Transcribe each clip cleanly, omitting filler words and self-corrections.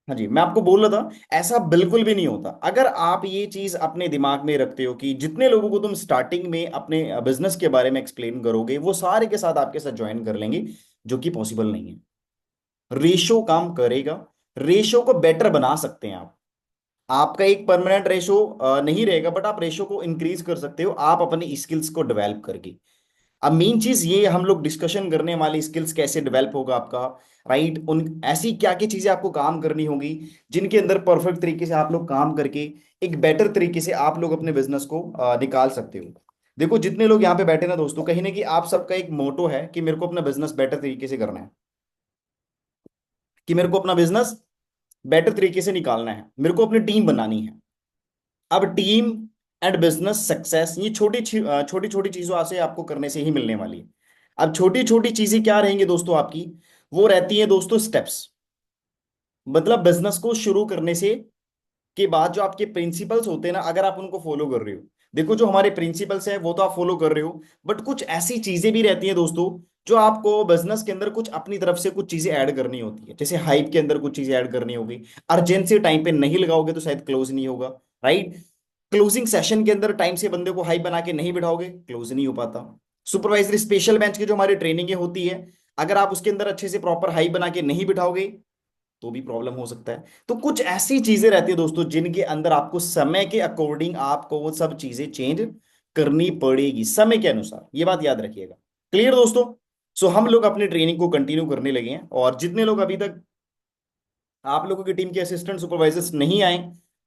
हाँ जी, मैं आपको बोल रहा था ऐसा बिल्कुल भी नहीं होता। अगर आप ये चीज अपने दिमाग में रखते हो कि जितने लोगों को तुम स्टार्टिंग में अपने बिजनेस के बारे में एक्सप्लेन करोगे वो सारे के साथ आपके साथ ज्वाइन कर लेंगे, जो कि पॉसिबल नहीं है। रेशो काम करेगा, रेशो को बेटर बना सकते हैं आप। आपका एक परमानेंट रेशो नहीं रहेगा, बट आप रेशो को इंक्रीज कर सकते हो आप अपनी स्किल्स को डेवलप करके। अब मेन चीज ये हम लोग डिस्कशन करने वाली, स्किल्स कैसे डेवलप होगा आपका, राइट। उन ऐसी क्या क्या चीजें आपको काम करनी होगी जिनके अंदर परफेक्ट तरीके से आप लोग काम करके एक बेटर तरीके से आप लोग अपने बिजनेस को निकाल सकते हो। देखो जितने लोग यहाँ पे बैठे ना दोस्तों, कहीं ना कहीं आप सबका एक मोटो है कि मेरे को अपना बिजनेस बेटर तरीके से करना है, कि मेरे को अपना बिजनेस बेटर तरीके से निकालना है, मेरे को अपनी टीम बनानी है। अब टीम एंड बिजनेस सक्सेस ये छोटी छोटी चीजों से आपको करने से ही मिलने वाली है। अब छोटी छोटी चीजें क्या रहेंगी दोस्तों आपकी, वो रहती है दोस्तों स्टेप्स। मतलब बिजनेस को शुरू करने से के बाद जो आपके प्रिंसिपल्स होते हैं ना, अगर आप उनको फॉलो कर रहे हो, देखो जो हमारे प्रिंसिपल्स है वो तो आप फॉलो कर रहे हो, बट कुछ ऐसी चीजें भी रहती हैं दोस्तों जो आपको बिजनेस के अंदर कुछ अपनी तरफ से कुछ चीजें ऐड करनी होती है। जैसे हाइप के अंदर कुछ चीजें ऐड करनी होगी, अर्जेंसी टाइम पे नहीं लगाओगे तो शायद क्लोज नहीं होगा, राइट। क्लोजिंग सेशन के अंदर टाइम से बंदे को हाइप बना के नहीं बिठाओगे, क्लोज नहीं हो पाता। सुपरवाइजरी स्पेशल बेंच की जो हमारी ट्रेनिंग होती है, अगर आप उसके अंदर अच्छे से प्रॉपर हाइप बना के नहीं बिठाओगे तो भी प्रॉब्लम हो सकता है। तो कुछ ऐसी चीजें रहती है दोस्तों जिनके अंदर आपको समय के अकॉर्डिंग आपको वो सब चीजें चेंज करनी पड़ेगी, समय के अनुसार, ये बात याद रखिएगा। क्लियर दोस्तों। सो हम लोग अपनी ट्रेनिंग को कंटिन्यू करने लगे हैं, और जितने लोग अभी तक आप लोगों की टीम के असिस्टेंट सुपरवाइजर्स नहीं आए,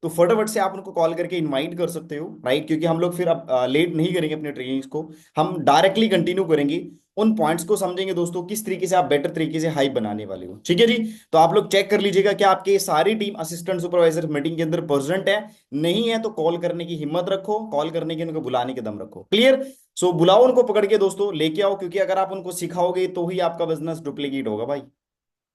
तो फटाफट से आप उनको कॉल करके इनवाइट कर सकते हो, राइट। क्योंकि हम लोग फिर अब लेट नहीं करेंगे अपने ट्रेनिंग्स को, हम डायरेक्टली कंटिन्यू करेंगे। उन पॉइंट्स को समझेंगे दोस्तों किस तरीके से आप बेटर तरीके से हाइप बनाने वाले हो, ठीक है जी। तो आप लोग चेक कर लीजिएगा कि आपके सारी टीम असिस्टेंट सुपरवाइजर मीटिंग के अंदर प्रेजेंट है। नहीं है तो कॉल करने की हिम्मत रखो, कॉल करने की, उनको बुलाने के दम रखो। क्लियर। सो बुलाओ उनको पकड़ के दोस्तों, लेके आओ, क्योंकि अगर आप उनको सिखाओगे तो ही आपका बिजनेस डुप्लीकेट होगा भाई।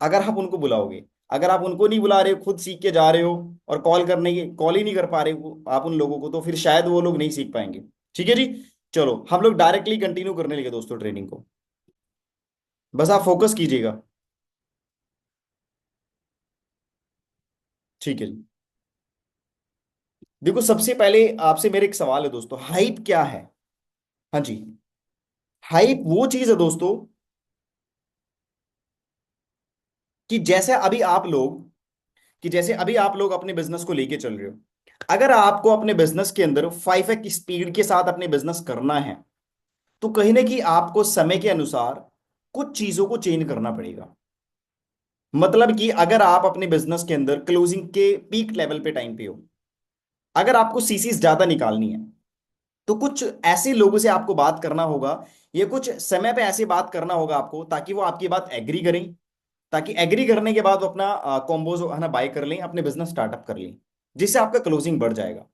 अगर आप उनको बुलाओगे, अगर आप उनको नहीं बुला रहे हो, खुद सीख के जा रहे हो और कॉल करने की कॉल ही नहीं कर पा रहे हो आप उन लोगों को, तो फिर शायद वो लोग नहीं सीख पाएंगे। ठीक है जी। चलो हम लोग डायरेक्टली कंटिन्यू करने लगे दोस्तों ट्रेनिंग को, बस आप फोकस कीजिएगा। ठीक है जी। देखो सबसे पहले आपसे मेरे एक सवाल है दोस्तों, हाइप क्या है। हाँ जी। हाइप वो चीज है दोस्तों कि जैसे अभी आप लोग, कि जैसे अभी आप लोग अपने बिजनेस को लेके चल रहे हो, अगर आपको अपने बिजनेस के अंदर 5x स्पीड के साथ अपने बिजनेस करना है, तो कहीं ना कहीं आपको समय के अनुसार कुछ चीजों को चेंज करना पड़ेगा। मतलब कि अगर आप अपने बिजनेस के अंदर क्लोजिंग के पीक लेवल पे टाइम पे हो, अगर आपको सीसीज ज्यादा निकालनी है, तो कुछ ऐसे लोगों से आपको बात करना होगा, ये कुछ समय पे ऐसे बात करना होगा आपको, ताकि वो आपकी बात एग्री करें, ताकि एग्री करने के बाद वो अपना कॉम्बोज है ना बाय कर लें, अपने बिजनेस स्टार्टअप कर लें, जिससे आपका क्लोजिंग बढ़ जाएगा।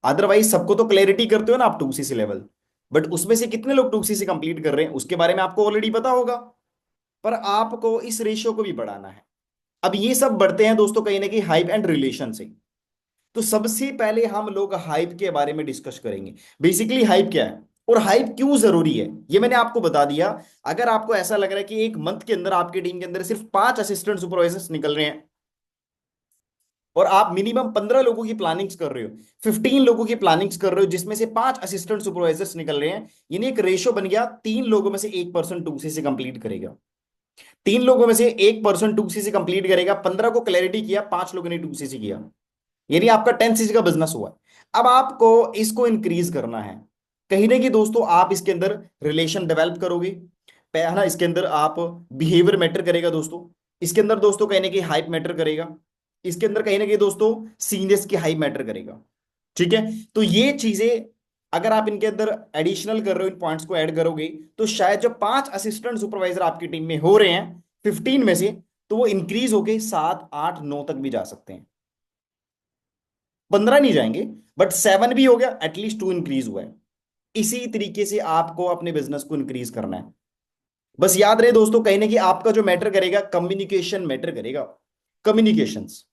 अदरवाइज सबको तो क्लैरिटी करते हो ना आप 2 सीसी लेवल, बट उसमें से कितने लोग 2 सीसी कंप्लीट कर रहे हैं उसके बारे में आपको ऑलरेडी पता होगा, पर आपको इस रेशियो को भी बढ़ाना है। अब ये सब बढ़ते हैं दोस्तों कहीं ना कहीं हाइप एंड रिलेशन से। तो सबसे पहले हम लोग हाइप के बारे में डिस्कस करेंगे, बेसिकली हाइप क्या है और हाइप क्यों जरूरी है, ये मैंने आपको बता दिया। अगर आपको ऐसा लग रहा है कि एक मंथ के अंदर आपकी टीम के अंदर सिर्फ 5 असिस्टेंट सुपरवाइजर्स निकल रहे हैं, और आप मिनिमम 15 लोगों की प्लानिंग्स कर रहे हो, 15 लोगों की प्लानिंग्स कर रहे हो, जिसमें से 5 असिस्टेंट सुपरवाइजर्स निकल रहे हैं, यानी एक रेशो बन गया, 3 लोगों में से एक पर्सन 2 से कंप्लीट करेगा। 3 लोगों में से एक पर्सन 2 से कंप्लीट करेगा, 15 को क्लैरिटी किया, 5 लोगों ने 2 से किया, यानी आपका 10 का बिजनेस हुआ। अब आपको इसको इंक्रीज करना है, कहीं ना कहीं दोस्तों आप इसके अंदर रिलेशन डेवलप करोगे, है ना। इसके अंदर आप बिहेवियर मैटर करेगा दोस्तों, इसके अंदर दोस्तों कहीं ना कहीं हाइप मैटर करेगा, इसके अंदर कहीं ना कहीं दोस्तों सीनियर्स की हाइप मैटर करेगा। ठीक है। तो ये चीजें अगर आप इनके अंदर एडिशनल कर रहे हो, इन पॉइंट्स को ऐड करोगे, तो शायद जो 5 असिस्टेंट सुपरवाइजर आपकी टीम में हो रहे हैं 15 में से, तो वो इंक्रीज होके 7 8 9 तक भी जा सकते हैं। 15 नहीं जाएंगे, बट 7 भी हो गया, एटलीस्ट 2 इंक्रीज हुआ है। इसी तरीके से आपको अपने बिजनेस को इंक्रीज करना है। बस याद रहे दोस्तों कहीं ना कि आपका जो मैटर करेगा, कम्युनिकेशन मैटर करेगा। कम्युनिकेशंस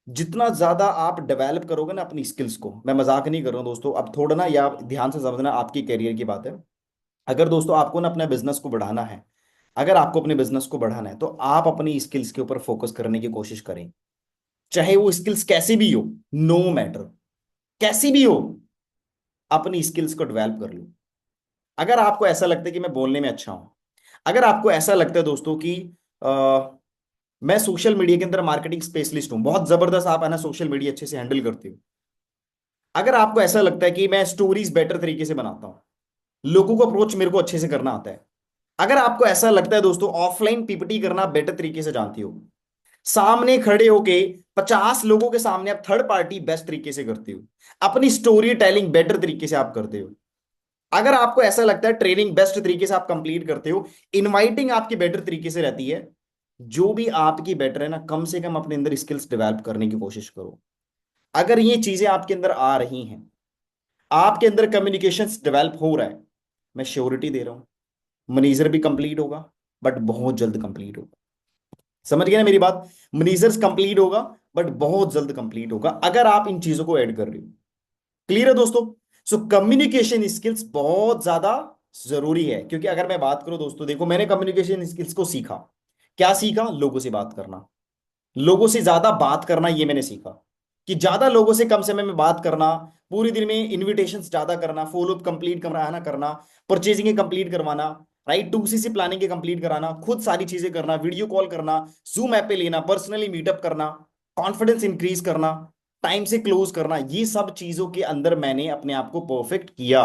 जितना ज्यादा आप डेवलप करोगे ना अपनी स्किल्स को, मैं मजाक नहीं कर रहा हूं दोस्तों, अब थोड़ा ना या ध्यान से समझना, आपकी करियर की बात है। अगर दोस्तों आपको ना अपने बिजनेस को बढ़ाना है, अगर आपको अपने बिजनेस को बढ़ाना है, तो आप अपनी स्किल्स के ऊपर फोकस करने की कोशिश करें। चाहे वो स्किल्स कैसी भी हो, नो मैटर, कैसी भी हो, अपनी स्किल्स को डेवलप कर लो। अगर आपको ऐसा लगता है कि मैं बोलने में अच्छा हूं, अगर आपको ऐसा लगता है दोस्तों कि आ, मैं सोशल मीडिया के अंदर मार्केटिंग स्पेशलिस्ट हूं, बहुत जबरदस्त आप है ना सोशल मीडिया अच्छे से हैंडल करते हो, अगर आपको ऐसा लगता है कि मैं स्टोरीज बेटर तरीके से बनाता हूं, लोगों को अप्रोच मेरे को अच्छे से करना आता है, अगर आपको ऐसा लगता है दोस्तों ऑफलाइन पीपीटी करना बेटर तरीके से जानती हो, सामने खड़े होके 50 लोगों के सामने आप थर्ड पार्टी बेस्ट तरीके से करते हो, अपनी स्टोरी टेलिंग बेटर तरीके से आप करते हो, अगर आपको ऐसा लगता है ट्रेनिंग बेस्ट तरीके से आप कंप्लीट करते हो, इनवाइटिंग आपकी बेटर तरीके से रहती है, जो भी आपकी बेटर है ना, कम से कम अपने अंदर स्किल्स डेवलप करने की कोशिश करो। अगर ये चीजें आपके अंदर आ रही हैं, आपके अंदर कम्युनिकेशन डेवलप हो रहा है, मैं श्योरिटी दे रहा हूं मनीजर भी कंप्लीट होगा, बट बहुत जल्द कंप्लीट होगा। समझ गए ना मेरी बात? मनीजर्स कंप्लीट होगा, बट बहुत जल्द कंप्लीट होगा अगर आप इन चीजों को ऐड कर रहे हो। क्लियर है दोस्तों? सो कम्युनिकेशन स्किल्स बहुत ज्यादा जरूरी है, क्योंकि अगर मैं बात करूं दोस्तों, देखो मैंने कम्युनिकेशन स्किल्स को सीखा, क्या सीखा? लोगों से बात करना, लोगों से ज्यादा बात करना, ये मैंने सीखा कि ज्यादा लोगों से कम समय में बात करना, पूरी दिन में इन्विटेशंस ज्यादा करना, फॉलो अप कंप्लीट करना करना, परचेजिंग कंप्लीट करवाना, राइट, 2CC प्लानिंग के कंप्लीट कराना, खुद सारी चीजें करना, वीडियो कॉल करना, जूम ऐप पे लेना, पर्सनली मीटअप करना, कॉन्फिडेंस इंक्रीज करना, टाइम से क्लोज करना, ये सब चीजों के अंदर मैंने अपने आप को परफेक्ट किया।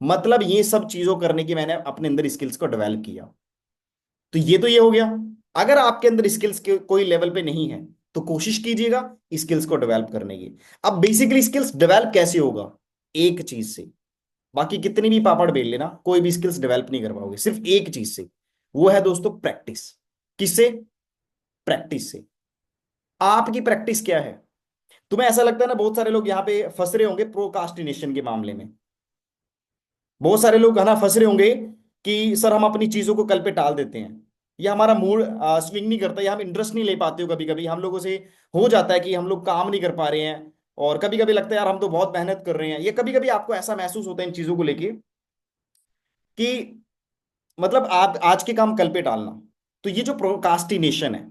मतलब ये सब चीजों करने की मैंने अपने अंदर स्किल्स को डेवलप किया। तो ये हो गया। अगर आपके अंदर स्किल्स के कोई लेवल पे नहीं है, तो कोशिश कीजिएगा स्किल्स को डेवलप करने की। अब बेसिकली स्किल्स डेवलप कैसे होगा? एक चीज से। बाकी कितनी भी पापड़ बेल लेना, कोई भी स्किल्स डेवलप नहीं कर पाओगे सिर्फ एक चीज से, वो है दोस्तों प्रैक्टिस। किससे? प्रैक्टिस से। आपकी प्रैक्टिस क्या है? तुम्हें ऐसा लगता है ना, बहुत सारे लोग यहां पे फंस रहे होंगे प्रोकास्टिनेशन के मामले में, बहुत सारे लोग है ना फंस रहे होंगे कि सर हम अपनी चीजों को कल पे टाल देते हैं, या हमारा मूड स्विंग नहीं करता, या हम इंटरेस्ट नहीं ले पाते हो, कभी कभी हम लोगों से हो जाता है कि हम लोग काम नहीं कर पा रहे हैं, और कभी कभी लगता है यार हम तो बहुत मेहनत कर रहे हैं, या कभी कभी आपको ऐसा महसूस होता है इन चीजों को लेके कि मतलब आप आज के काम कल पे टालना। तो ये जो प्रोकास्टिनेशन है,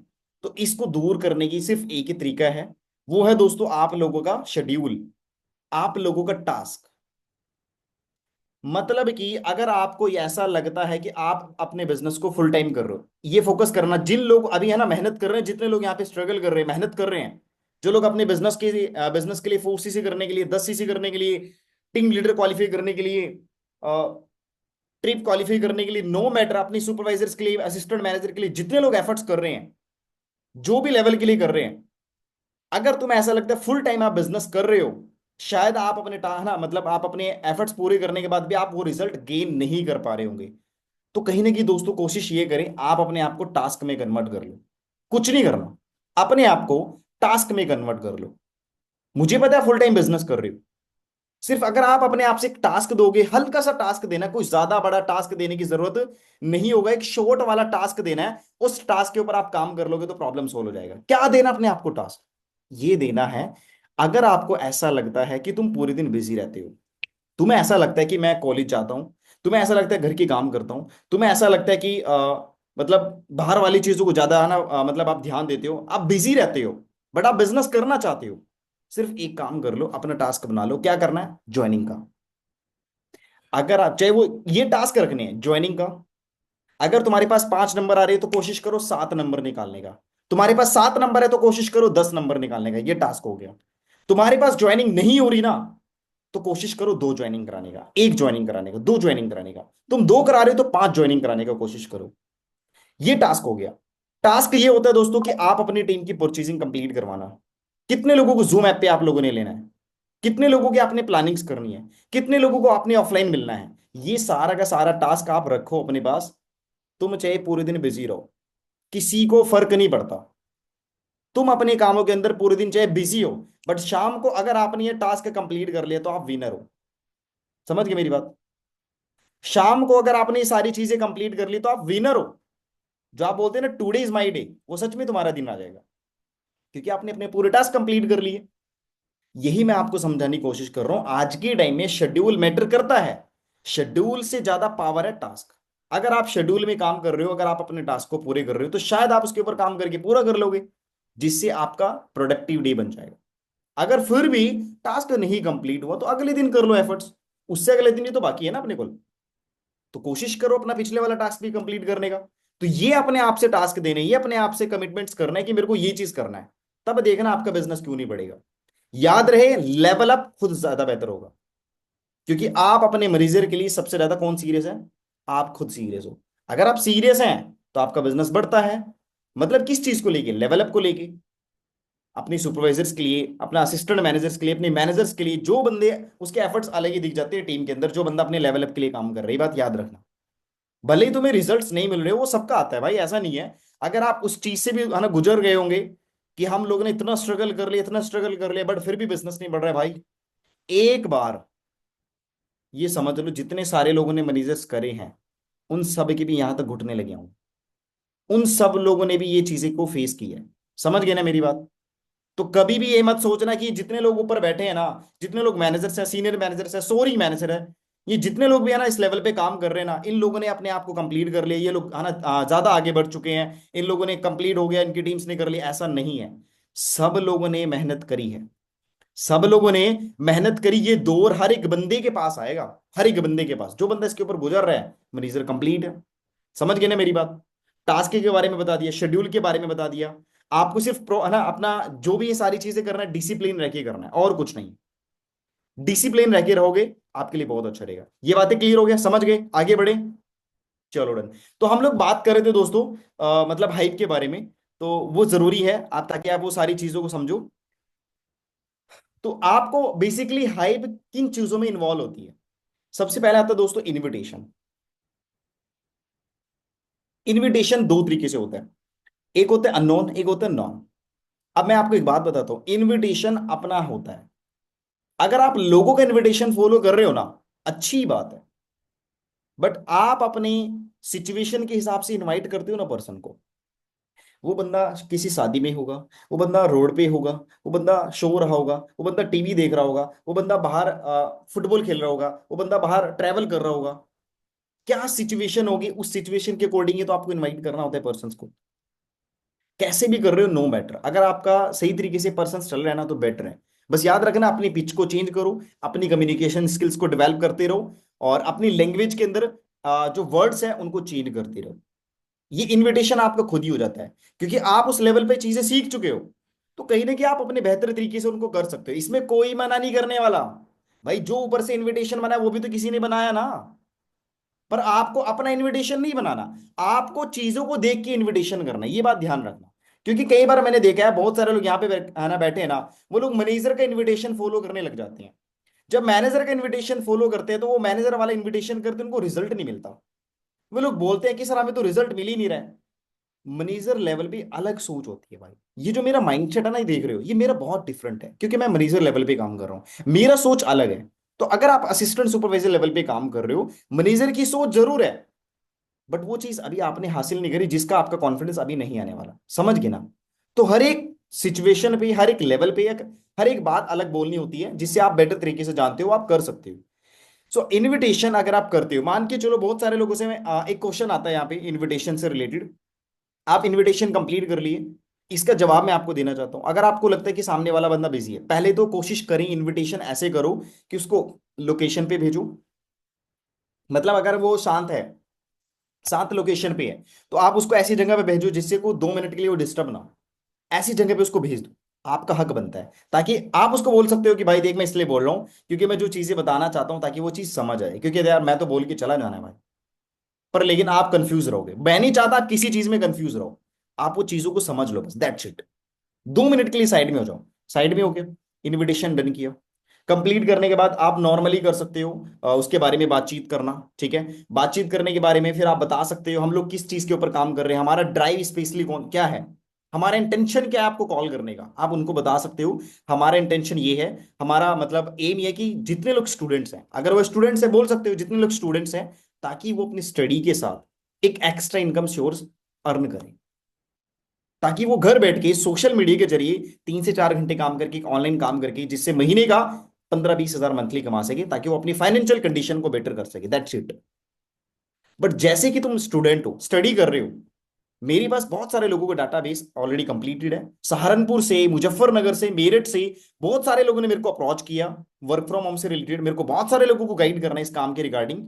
तो इसको दूर करने की सिर्फ एक ही तरीका है, वो है दोस्तों आप लोगों का शेड्यूल, आप लोगों का टास्क। मतलब कि अगर आपको ये ऐसा लगता है कि आप अपने बिजनेस को फुल टाइम कर रहे हो, ये फोकस करना, जिन लोग अभी है ना मेहनत कर रहे हैं, जितने लोग यहाँ पे स्ट्रगल कर रहे हैं, मेहनत कर रहे हैं, जो लोग अपने बिजनेस के लिए 4CC करने के लिए, 10CC करने के लिए, टीम लीडर क्वालिफाई करने के लिए, ट्रिप क्वालिफाई करने के लिए, नो मैटर अपनी सुपरवाइजर्स के लिए, असिस्टेंट मैनेजर के लिए, जितने लोग एफर्ट्स कर रहे हैं, जो भी लेवल के लिए कर रहे हैं, अगर तुम्हें ऐसा लगता है फुल टाइम आप बिजनेस कर रहे हो, शायद आप अपने ना मतलब आप अपने एफर्ट्स पूरे करने के बाद भी आप वो रिजल्ट गेन नहीं कर पा रहे होंगे, तो कहीं ना कहीं दोस्तों कोशिश ये करें आप अपने आप को टास्क में कन्वर्ट कर लो। कुछ नहीं करना, अपने आप को टास्क में कन्वर्ट कर लो। मुझे पता है फुल टाइम बिजनेस कर रहे हो, सिर्फ अगर आप अपने आप से एक टास्क दोगे, हल्का सा टास्क देना, कोई ज्यादा बड़ा टास्क देने की जरूरत नहीं होगा, एक शॉर्ट वाला टास्क देना है, उस टास्क के ऊपर आप काम कर लोगे तो प्रॉब्लम सोल्व हो जाएगा। क्या देना अपने आप को टास्क? ये देना है, अगर आपको ऐसा लगता है कि तुम पूरे दिन बिजी रहते हो, तुम्हें ऐसा लगता है कि मैं कॉलेज जाता हूं, तुम्हें ऐसा लगता है घर के काम करता हूं, तुम्हें ऐसा लगता है कि मतलब बाहर वाली चीजों को ज्यादा है ना, मतलब आप ध्यान देते हो, आप बिजी रहते हो, बट आप बिजनेस करना चाहते हो, सिर्फ एक काम कर लो, अपना टास्क बना लो, क्या करना है? ज्वाइनिंग का। अगर आप चाहे वो ये टास्क रखने हैं ज्वाइनिंग का, अगर तुम्हारे पास 5 नंबर आ रहे हैं तो कोशिश करो 7 नंबर निकालने का, तुम्हारे पास 7 नंबर है तो कोशिश करो 10 नंबर निकालने का, ये टास्क हो गया। तुम्हारे पास ज्वाइनिंग नहीं हो रही ना, तो कोशिश करो 2 ज्वाइनिंग कराने का, 1 ज्वाइनिंग कराने का, 2 ज्वाइनिंग कराने का, तुम 2 करा रहे हो तो 5 ज्वाइनिंग कराने का कोशिश करो। ये टास्क हो गया। टास्क ये होता है दोस्तों कि आप अपनी टीम की परचेजिंग कंप्लीट करवाना, कितने लोगों को जूम ऐप पे आप लोगों ने लेना है, कितने लोगों की आपने प्लानिंग्स करनी है, कितने लोगों को आपने ऑफलाइन मिलना है, ये सारा का सारा टास्क आप रखो अपने पास। तुम चाहे पूरे दिन बिजी रहो, किसी को फर्क नहीं पड़ता, तुम अपने कामों के अंदर पूरे दिन चाहे बिजी हो, बट शाम को अगर आपने ये टास्क कंप्लीट कर लिया तो आप विनर हो। समझ गए मेरी बात? शाम को अगर आपने ये सारी चीजें कंप्लीट कर ली तो आप विनर हो। जो आप बोलते हैं ना टुडे इज माई डे, वो सच में तुम्हारा दिन आ जाएगा, क्योंकि आपने अपने पूरे टास्क कंप्लीट कर लिए। यही मैं आपको समझाने की कोशिश कर रहा हूं, आज के टाइम में शेड्यूल मैटर करता है, शेड्यूल से ज्यादा पावर है टास्क। अगर आप शेड्यूल में काम कर रहे हो, अगर आप अपने टास्क को पूरे कर रहे हो, तो शायद आप उसके ऊपर काम करके पूरा कर लोगे, जिससे आपका प्रोडक्टिव डे बन जाएगा। अगर फिर भी टास्क नहीं कंप्लीट हुआ तो अगले दिन कर लो एफर्ट्स, उससे अगले दिन ही तो बाकी है ना अपने को। तो कोशिश करो अपना पिछले वाला टास्क भी कंप्लीट करने का। तो ये अपने आप से टास्क देने, ये अपने आप से कमिटमेंट्स करना है कि मेरे को ये चीज करना है, तब देखना आपका बिजनेस क्यों नहीं बढ़ेगा। याद रहे, लेवल अप खुद ज्यादा बेटर होगा, क्योंकि आप अपने मरीजर के लिए सबसे ज्यादा कौन सीरियस है? आप खुद सीरियस हो। अगर आप सीरियस हैं तो आपका बिजनेस बढ़ता है। मतलब किस चीज को लेके? लेवल अप को लेके, अपनी सुपरवाइजर्स के लिए, अपना असिस्टेंट मैनेजर्स के लिए, अपने मैनेजर्स के लिए। जो बंदे, उसके एफर्ट्स अलग ही दिख जाते हैं टीम के अंदर, जो बंदा अपने लेवल अप के लिए काम कर रहा है। ये बात याद रखना। भले ही तुम्हें रिजल्ट्स नहीं मिल रहे हो, वो सबका आता है भाई, ऐसा नहीं है। अगर आप उस चीज से भी है ना गुजर गए होंगे कि हम लोगों ने इतना स्ट्रगल कर लिया, इतना स्ट्रगल कर लिया, बट फिर भी बिजनेस नहीं बढ़ रहा है भाई, एक बार ये समझ लो, जितने सारे लोगों ने मैनेजर्स करे हैं उन सब के भी यहां तक घुटने लगे हों। उन सब लोगों ने भी ये चीजें को फेस किया है। समझ गए ना मेरी बात? तो कभी भी ये मत सोचना कि जितने लोग ऊपर बैठे हैं ना, जितने लोग मैनेजर्स हैं, सीनियर मैनेजर्स हैं, सॉरी मैनेजर है, ये जितने लोग भी है ना इस लेवल पे काम कर रहे हैं ना, इन लोगों ने अपने आप को कंप्लीट कर लिया, ये लोग है ना ज्यादा आगे बढ़ चुके हैं, इन लोगों ने कंप्लीट हो गया, इनकी टीम्स ने कर लिया, ऐसा नहीं है। सब लोगों ने मेहनत करी है। सब लोगों ने मेहनत करी। ये दौर हर एक बंदे के पास आएगा। हर एक बंदे के पास, जो बंदा इसके ऊपर गुजर रहा है, मरीजर कंप्लीट है। समझ गए ना मेरी बात? टास्क के बारे में बता दिया, शेड्यूल के बारे में बता दिया। आपको सिर्फ प्रो है ना अपना, जो भी ये सारी चीजें करना है डिसिप्लिन रह के करना है, और कुछ नहीं। डिसिप्लिन रह के रहोगे, आपके लिए बहुत अच्छा रहेगा। ये बातें क्लियर हो गया? समझ गए? आगे बढ़े। चलो डन। तो हम लोग बात कर रहे थे दोस्तों, मतलब हाइप के बारे में। तो वो जरूरी है आप, ताकि आप वो सारी चीजों को समझो। तो आपको बेसिकली हाइप किन चीजों में इन्वॉल्व होती है? सबसे पहले आता है दोस्तों इनविटेशन। इनविटेशन दो तरीके से होता है, एक होता है अननोन, एक होता है नॉन। अब मैं आपको एक बात बताता हूं, इनविटेशन अपना होता है। अगर आप लोगों का इनविटेशन फॉलो कर रहे हो ना, अच्छी बात है। बट आप अपनी सिचुएशन के हिसाब से इनवाइट करते हो ना पर्सन को। वो बंदा किसी शादी में होगा, वो बंदा रोड पे होगा, वो बंदा सो रहा होगा, वो बंदा टीवी देख रहा होगा, वो बंदा बाहर फुटबॉल खेल रहा होगा, वो बंदा बाहर ट्रैवल कर रहा होगा। क्या सिचुएशन होगी, उस सिचुएशन के अकॉर्डिंग ही तो आपको इनवाइट करना होता है पर्सन को। कैसे भी कर रहे हो, नो मैटर। अगर आपका सही तरीके से पर्सन चल रहा है ना, तो बेटर है। बस याद रखना, अपनी पिच को चेंज करो, अपनी कम्युनिकेशन स्किल्स को डेवलप करते रहो, और अपनी लैंग्वेज के अंदर जो वर्ड्स हैं उनको चेंज करते रहो। ये इनविटेशन आपका खुद ही हो जाता है, क्योंकि आप उस लेवल पे चीजें सीख चुके हो। तो कहीं ना कहीं आप अपने बेहतर तरीके से उनको कर सकते हो, इसमें कोई मना नहीं करने वाला। भाई जो ऊपर से इनविटेशन बना है वो भी तो किसी ने बनाया ना। पर आपको अपना इनविटेशन नहीं बनाना, आपको चीजों को देख के इनविटेशन करना है, ये बात ध्यान रखना। क्योंकि कई बार मैंने देखा है, बहुत सारे लोग यहाँ पे आना बैठे हैं ना, वो लोग मैनेजर का इनविटेशन फॉलो करने लग जाते हैं। जब मैनेजर का इनविटेशन फॉलो करते हैं तो वो मैनेजर वाला इनविटेशन करते हैं, उनको रिजल्ट नहीं मिलता। वो लोग बोलते हैं कि सर हमें तो रिजल्ट मिल ही नहीं रहा है। मैनेजर लेवल पे अलग सोच होती है भाई। ये जो मेरा माइंडसेट है ना, ये देख रहे हो, ये मेरा बहुत डिफरेंट है, क्योंकि मैं मैनेजर लेवल पे काम कर रहा हूँ, मेरा सोच अलग है। तो अगर आप असिस्टेंट सुपरवाइजर लेवल पे काम कर रहे हो, मैनेजर की सोच जरूर है, बट वो चीज अभी आपने हासिल नहीं करी, जिसका आपका कॉन्फिडेंस अभी नहीं आने वाला। समझ गए ना? तो हर एक सिचुएशन पे, हर एक लेवल पे, हर एक बात अलग बोलनी होती है, जिससे आप बेटर तरीके से जानते हो, आप कर सकते हो। सो इनविटेशन अगर आप करते हो, मान के चलो बहुत सारे लोगों से एक क्वेश्चन आता है यहाँ पे इनविटेशन से रिलेटेड। आप इनविटेशन कंप्लीट कर लिए, इसका जवाब मैं आपको देना चाहता हूं। अगर आपको लगता है कि सामने वाला बंदा बिजी है, पहले तो कोशिश करें, इनविटेशन ऐसे करो कि उसको लोकेशन पे भेजो। मतलब अगर वो शांत है, शांत लोकेशन पे है, तो आप उसको ऐसी जगह पे भेजो जिससे को 2 मिनट के लिए वो डिस्टर्ब ना हो। ऐसी जगह पे उसको भेज दो। आपका हक बनता है, ताकि आप उसको बोल सकते हो कि भाई देख, मैं इसलिए बोल रहा हूँ क्योंकि मैं जो चीजें बताना चाहता हूँ, ताकि वो चीज समझ आए, क्योंकि यार मैं तो बोल के चला जाना है भाई, पर लेकिन आप कंफ्यूज रहोगे। मैं नहीं चाहता आप किसी चीज में कंफ्यूज रहो। आप वो चीजों को समझ लो, बस दैट्स इट। 2 मिनट के लिए साइड में हो जाओ। साइड में हो गया, इनविटेशन डन किया। कंप्लीट करने के बाद आप नॉर्मली कर सकते हो उसके बारे में बातचीत करना। ठीक है, बातचीत करने के बारे में फिर आप बता सकते हो हम लोग किस चीज के ऊपर काम कर रहे हैं, हमारा ड्राइव स्पेशली कौन क्या है, हमारा इंटेंशन क्या है आपको कॉल करने का, आप उनको बता सकते हो। हमारा इंटेंशन ये है, हमारा मतलब एम ये है कि जितने लोग स्टूडेंट्स हैं, अगर वो स्टूडेंट्स है बोल सकते हो जितने लोग स्टूडेंट्स हैं, ताकि वो अपनी स्टडी के साथ एक एक्स्ट्रा इनकम सोर्स अर्न करें, ताकि वो घर बैठ के सोशल मीडिया के जरिए 3 से 4 घंटे काम करके, ऑनलाइन काम करके, जिससे महीने का 15-20 हजार मंथली कमा सके, ताकि वो अपनी फाइनेंशियल कंडीशन को बेटर कर सके। That's it. बट जैसे कि तुम स्टूडेंट हो, स्टडी कर रहे हो, मेरे पास बहुत सारे लोगों का डाटाबेस ऑलरेडी कंप्लीटेड है, सहारनपुर से, मुजफ्फरनगर से, मेरठ से बहुत सारे लोगों ने मेरे को अप्रोच किया वर्क फ्रॉम होम से रिलेटेड। मेरे को बहुत सारे लोगों को गाइड करना है इस काम के रिगार्डिंग,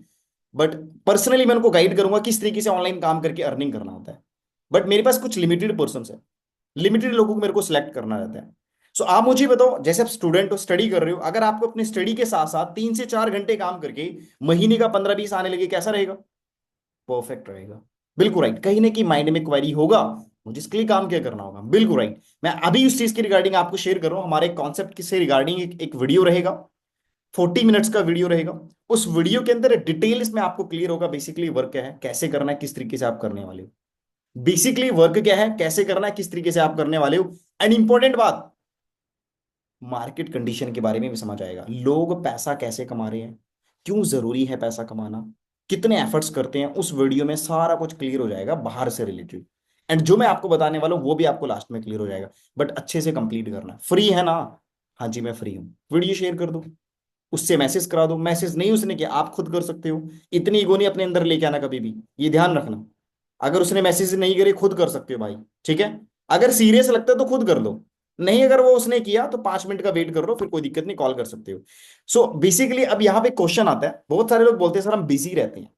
बट पर्सनली मैं उनको गाइड करूंगा किस तरीके से ऑनलाइन काम करके अर्निंग करना होता है। बट मेरे पास कुछ लिमिटेड पर्सन है, लिमिटेड लोगों को मेरे को सिलेक्ट करना रहता है। सो आप मुझे बताओ, जैसे आप स्टूडेंट हो, स्टडी कर रहे हो, अगर आपको अपनी स्टडी के साथ साथ 3 से 4 घंटे काम करके महीने का 15-20 आने लगे, कैसा रहेगा? परफेक्ट रहेगा। बिल्कुल राइट। कहीं ना कहीं माइंड में क्वेरी होगा, मुझे इसके लिए काम क्या करना होगा। बिल्कुल राइट। मैं अभी उस चीज के रिगार्डिंग आपको शेयर कर रहा हूँ। हमारे कॉन्सेप्ट से रिगार्डिंग एक वीडियो रहेगा, 40 मिनट्स का वीडियो रहेगा। उस वीडियो के अंदर डिटेल्स में आपको क्लियर होगा बेसिकली वर्क क्या है, कैसे करना है, किस तरीके से आप करने वाले हो। बेसिकली वर्क क्या है, कैसे करना है, किस तरीके से आप करने वाले हो। एंड इंपॉर्टेंट बात, मार्केट कंडीशन के बारे में भी समझ आएगा। लोग पैसा कैसे कमा रहे हैं, क्यों जरूरी है पैसा कमाना, कितने एफर्ट्स करते हैं, उस वीडियो में सारा कुछ क्लियर हो जाएगा बाहर से रिलेटेड। एंड जो मैं आपको बताने वाला हूँ वो भी आपको लास्ट में क्लियर हो जाएगा। बट अच्छे से कंप्लीट करना। फ्री है ना? हाँ जी मैं फ्री हूँ। वीडियो शेयर कर दो, उससे मैसेज करा दो। मैसेज नहीं उसने किया, आप खुद कर सकते हो। इतनी ईगो नहीं अपने अंदर लेके आना कभी भी, ये ध्यान रखना। अगर उसने मैसेज नहीं करे, खुद कर सकते हो भाई, ठीक है? अगर सीरियस लगता है तो खुद कर लो, नहीं अगर वो उसने किया तो 5 मिनट का वेट कर लो, फिर कोई दिक्कत नहीं, कॉल कर सकते हो। सो बेसिकली अब यहाँ पे क्वेश्चन आता है, बहुत सारे लोग बोलते हैं सर हम बिजी रहते हैं।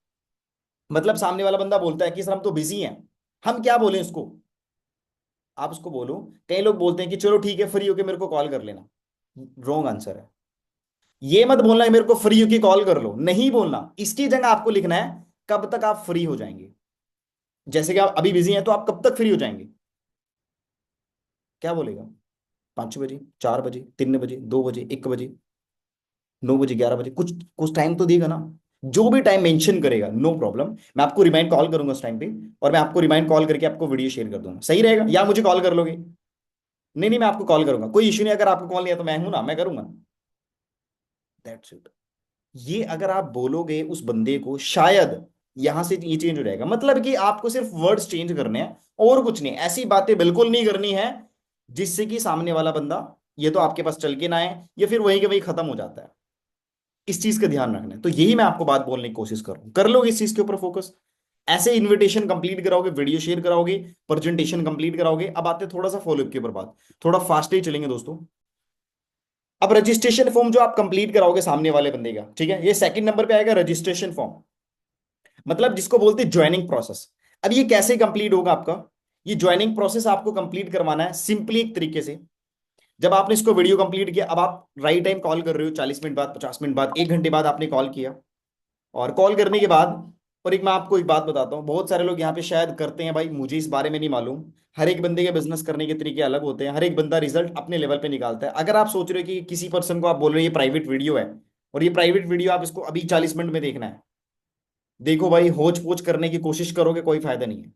मतलब सामने वाला बंदा बोलता है कि सर हम तो बिजी हैं, हम क्या बोले उसको? आप उसको बोलो, कई लोग बोलते हैं कि चलो ठीक है फ्री होके मेरे को कॉल कर लेना। रॉन्ग आंसर है। ये मत बोलना है मेरे को फ्री होके कॉल कर लो, नहीं बोलना। इसकी जगह आपको लिखना है कब तक आप फ्री हो जाएंगे। जैसे कि आप अभी बिजी हैं तो आप कब तक फ्री हो जाएंगे? क्या बोलेगा? 5 बजे, 4 बजे, 3 बजे, 2 बजे, 1 बजे, 9 बजे, 11 बजे, कुछ कुछ टाइम तो देगा ना। जो भी टाइम मेंशन करेगा नो प्रॉब्लम, मैं आपको रिमाइंड कॉल करूंगा उस टाइम पे, और मैं आपको रिमाइंड कॉल करके आपको वीडियो शेयर कर दूंगा। सही रहेगा? या मुझे कॉल कर लोगे? नहीं नहीं, मैं आपको कॉल करूंगा, कोई इश्यू नहीं। अगर आपको कॉल नहीं है तो मैं हूं ना, मैं करूंगा। That's it. ये अगर आप बोलोगे उस बंदे को, शायद यहां से ये चेंज हो जाएगा। मतलब कि आपको सिर्फ वर्ड्स चेंज करने हैं और कुछ नहीं। ऐसी बातें बिल्कुल नहीं करनी है जिससे कि सामने वाला बंदा ये तो आपके पास चल के ना आए, या फिर वहीं के वहीं खत्म हो जाता है। इस चीज का ध्यान रखना है। तो यही मैं आपको बात बोलने की कोशिश कर रहा हूं। कर लोगे इस चीज के ऊपर फोकस, ऐसे इनविटेशन कंप्लीट कराओगे, वीडियो शेयर कराओगे, प्रेजेंटेशन कंप्लीट कराओगे। अब आते हैं थोड़ा सा फॉलोअप के ऊपर बात, थोड़ा फास्ट ही चलेंगे दोस्तों। अब रजिस्ट्रेशन फॉर्म जो आप कंप्लीट कराओगे सामने वाले बंदे का, ठीक है, ये सेकंड नंबर पे आएगा रजिस्ट्रेशन फॉर्म, मतलब जिसको बोलते हैं ज्वाइनिंग प्रोसेस। अब ये कैसे कंप्लीट होगा आपका? ये ज्वाइनिंग प्रोसेस आपको कंप्लीट करवाना है सिंपली एक तरीके से। जब आपने इसको वीडियो कंप्लीट किया, अब आप राइट टाइम कॉल कर रहे हो, 40 मिनट बाद, 50 मिनट बाद, 1 घंटे बाद आपने कॉल किया। और कॉल करने के बाद, और एक मैं आपको एक बात बताता हूँ, बहुत सारे लोग यहाँ पे शायद करते हैं भाई, मुझे इस बारे में नहीं मालूम। हर एक बंदे के बिजनेस करने के तरीके अलग होते हैं, हर एक बंदा रिजल्ट अपने लेवल पे निकालता है। अगर आप सोच रहे हो कि किसी पर्सन को आप बोल रहे हो ये प्राइवेट वीडियो है, और ये प्राइवेट वीडियो आप इसको अभी 40 मिनट में देखना है, देखो भाई होच पोच करने की कोशिश करोगे, कोई फायदा नहीं है।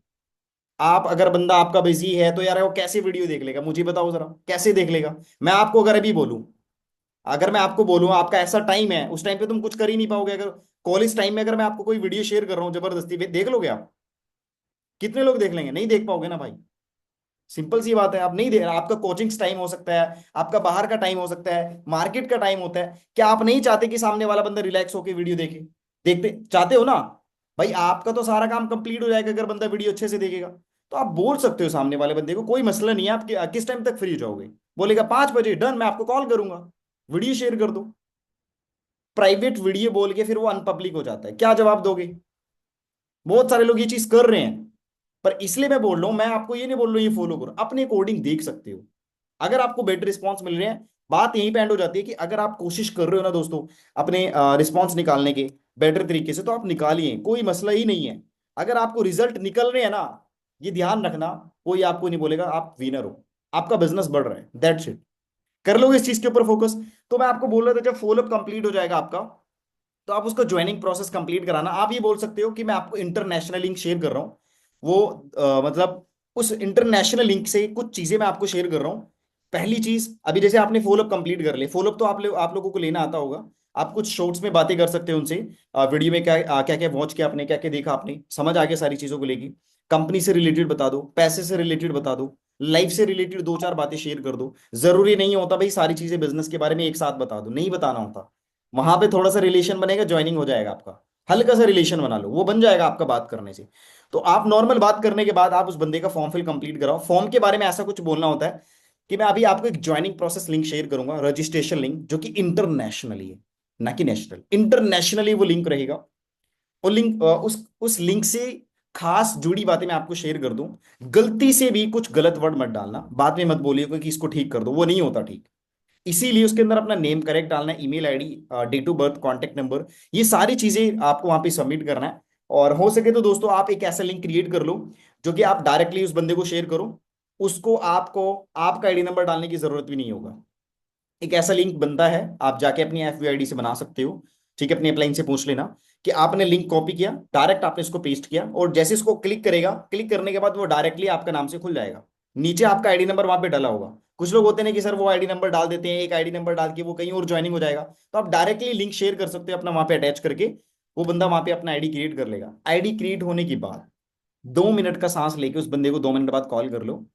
आप अगर बंदा आपका बिजी है तो यार वो कैसे वीडियो देख लेगा, मुझे बताओ जरा, कैसे देख लेगा? मैं आपको अगर अभी बोलूं, अगर मैं आपको बोलूं आपका ऐसा टाइम है, उस टाइम पे तुम कुछ कर ही नहीं पाओगे। अगर कॉलेज टाइम में अगर मैं आपको कोई वीडियो शेयर कर रहा हूँ जबरदस्ती, देख लोगे आप? कितने लोग देख लेंगे? नहीं देख पाओगे ना भाई। सिंपल सी बात है, आप नहीं देख रहे। आपका कोचिंग टाइम हो सकता है, आपका बाहर का टाइम हो सकता है, मार्केट का टाइम होता है। क्या आप नहीं चाहते कि सामने वाला बंदा रिलैक्स होकर वीडियो देखे? देखते चाहते हो ना? भाई आपका तो सारा काम कंप्लीट हो जाएगा अगर बंदा वीडियो अच्छे से देखेगा। तो आप बोल सकते हो सामने वाले बंदे को, कोई मसला नहीं है। आप किस टाइम तक फ्री हो जाओगे? बोलेगा 5 बजे, डन, मैं आपको कॉल करूंगा, वीडियो शेयर कर दो। प्राइवेट वीडियो बोल के फिर वो अनपब्लिक हो जाता है, क्या जवाब दोगे? बहुत सारे लोग ये चीज कर रहे हैं। पर इसलिए मैं बोल रहा हूं, मैं आपको ये नहीं बोल रहा हूं ये फॉलो करो, अपने अकॉर्डिंग देख सकते हो। अगर आपको बेटर रिस्पॉन्स मिल रहे हैं, बात यहीं पे एंड हो जाती है कि अगर आप कोशिश कर रहे हो ना दोस्तों अपने रिस्पॉन्स निकालने के बेटर तरीके से, तो आप निकालिए, कोई मसला ही नहीं है। अगर आपको रिजल्ट निकल रहे हैं ना, ये ध्यान रखना, कोई आपको नहीं बोलेगा, आप विनर हो, आपका बिजनेस बढ़ रहा है, दैट्स इट। कर लोगे इस चीज के ऊपर फोकस। तो मैं आपको बोल रहा था, जब फॉलोअप कंप्लीट हो जाएगा आपका, तो आप उसको ज्वाइनिंग प्रोसेस कंप्लीट कराना। आप ये बोल सकते हो कि मैं आपको इंटरनेशनल लिंक शेयर कर रहा हूँ, वो मतलब उस इंटरनेशनल लिंक से कुछ चीजें मैं आपको शेयर कर रहा हूँ। पहली चीज, अभी जैसे आपने फॉलोअप कंप्लीट कर ले, फॉलोअप तो आप लोगों को लेना आता होगा। आप कुछ शॉर्ट्स में बातें कर सकते हो उनसे, वीडियो में क्या क्या क्या वॉच किया आपने, क्या क्या देखा आपने, समझ आ गया सारी चीजों को लेके। कंपनी से रिलेटेड बता दो, पैसे से रिलेटेड बता दो, लाइफ से रिलेटेड 2-4 बातें शेयर कर दो। जरूरी नहीं होता भाई सारी चीजें बिजनेस के बारे में एक साथ बता दो, नहीं बताना होता। वहां पे थोड़ा सा रिलेशन बनेगा, ज्वाइनिंग हो जाएगा आपका। हल्का सा रिलेशन बना लो, वो बन जाएगा आपका बात करने से। तो आप नॉर्मल बात करने के बाद आप उस बंदे का फॉर्म फिल कंप्लीट कराओ। फॉर्म के बारे में ऐसा कुछ बोलना होता है कि मैं अभी आपको एक ज्वाइनिंग प्रोसेस लिंक शेयर करूंगा, रजिस्ट्रेशन लिंक, जो कि इंटरनेशनली है, ना कि नेशनल, इंटरनेशनली वो लिंक रहेगा। और लिंक उस लिंक से खास जुड़ी बातें मैं आपको शेयर कर दूं। गलती से भी कुछ गलत वर्ड मत डालना, बाद में मत बोलिए कि इसको ठीक कर दो, वो नहीं होता ठीक। इसीलिए उसके अंदर अपना नेम करेक्ट डालना है, email ID, date of birth, contact number, ये सारी चीजें आपको वहां पे सबमिट करना है। और हो सके तो दोस्तों आप एक ऐसा लिंक क्रिएट कर लो जो कि आप डायरेक्टली उस बंदे को शेयर करो, उसको आपको आपका आईडी नंबर डालने की जरूरत भी नहीं होगा। एक ऐसा लिंक बनता है, आप जाके अपनी एफबीआईडी से बना सकते हो। ठीक है, अपनी अपलाइन से पूछ लेना कि आपने लिंक कॉपी किया, डायरेक्ट आपने इसको पेस्ट किया, और जैसे इसको क्लिक करेगा, क्लिक करने के बाद वो डायरेक्टली आपका नाम से खुल जाएगा। नीचे आपका आईडी नंबर वहां पे डाला होगा। कुछ लोग होते हैं कि सर वो आईडी नंबर डाल देते हैं, एक आईडी नंबर डाल के वो कहीं और ज्वाइनिंग हो जाएगा। तो आप डायरेक्टली लिंक शेयर कर सकते हो अपना वहां पे अटैच करके, वो बंदा वहां पे अपना आईडी क्रिएट कर लेगा। आईडी क्रिएट होने के बाद 2 मिनट का सांस लेके उस बंदे को 2 मिनट बाद कॉल कर लो,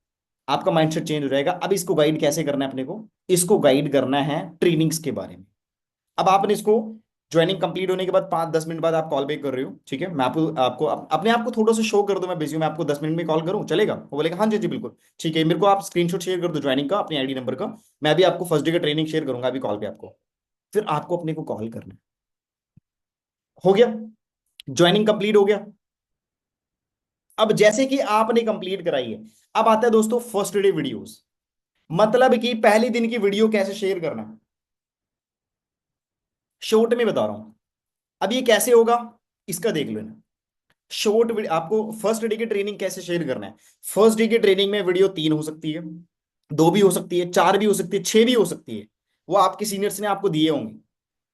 आपका माइंडसेट चेंज हो जाएगा। अब इसको गाइड कैसे करना है अपने को, इसको गाइड करना है ट्रेनिंग्स के बारे में। अब आपने इसको ज्वाइनिंग कंप्लीट होने के बाद 5-10 मिनट बाद आप कॉल बैक कर रहे हो, ठीक है, मैं आपको आपको अपने आप को थोड़ा सा शो कर दूं, मैं बिजी हूं, मैं आपको 10 मिनट में कॉल करूं, चलेगा? वो बोलेगा हाँ जी जी बिल्कुल। ठीक है, मेरे को आप स्क्रीनशॉट शेयर कर दो ज्वाइनिंग का, अपनी आईडी नंबर का। मैं अभी आपको फर्स्ट डे का ट्रेनिंग शेयर करूंगा अभी कॉल पे आपको। फिर आपको अपने को कॉल करना है। हो गया, ज्वाइनिंग कंप्लीट हो गया। अब जैसे कि आपने कंप्लीट कराई है, अब आता है दोस्तों फर्स्ट डे वीडियोस। मतलब कि पहले दिन की वीडियो कैसे शेयर करना है, शॉर्ट में बता रहा हूं। अब ये कैसे होगा, इसका देख लेना। शॉर्ट वीडियो आपको फर्स्ट डे की ट्रेनिंग कैसे शेयर करना है। फर्स्ट डे की ट्रेनिंग में वीडियो 3 हो सकती है, 2 भी हो सकती है, 4 भी हो सकती है, 6 भी हो सकती है। वो आपके सीनियर्स ने आपको दिए होंगे।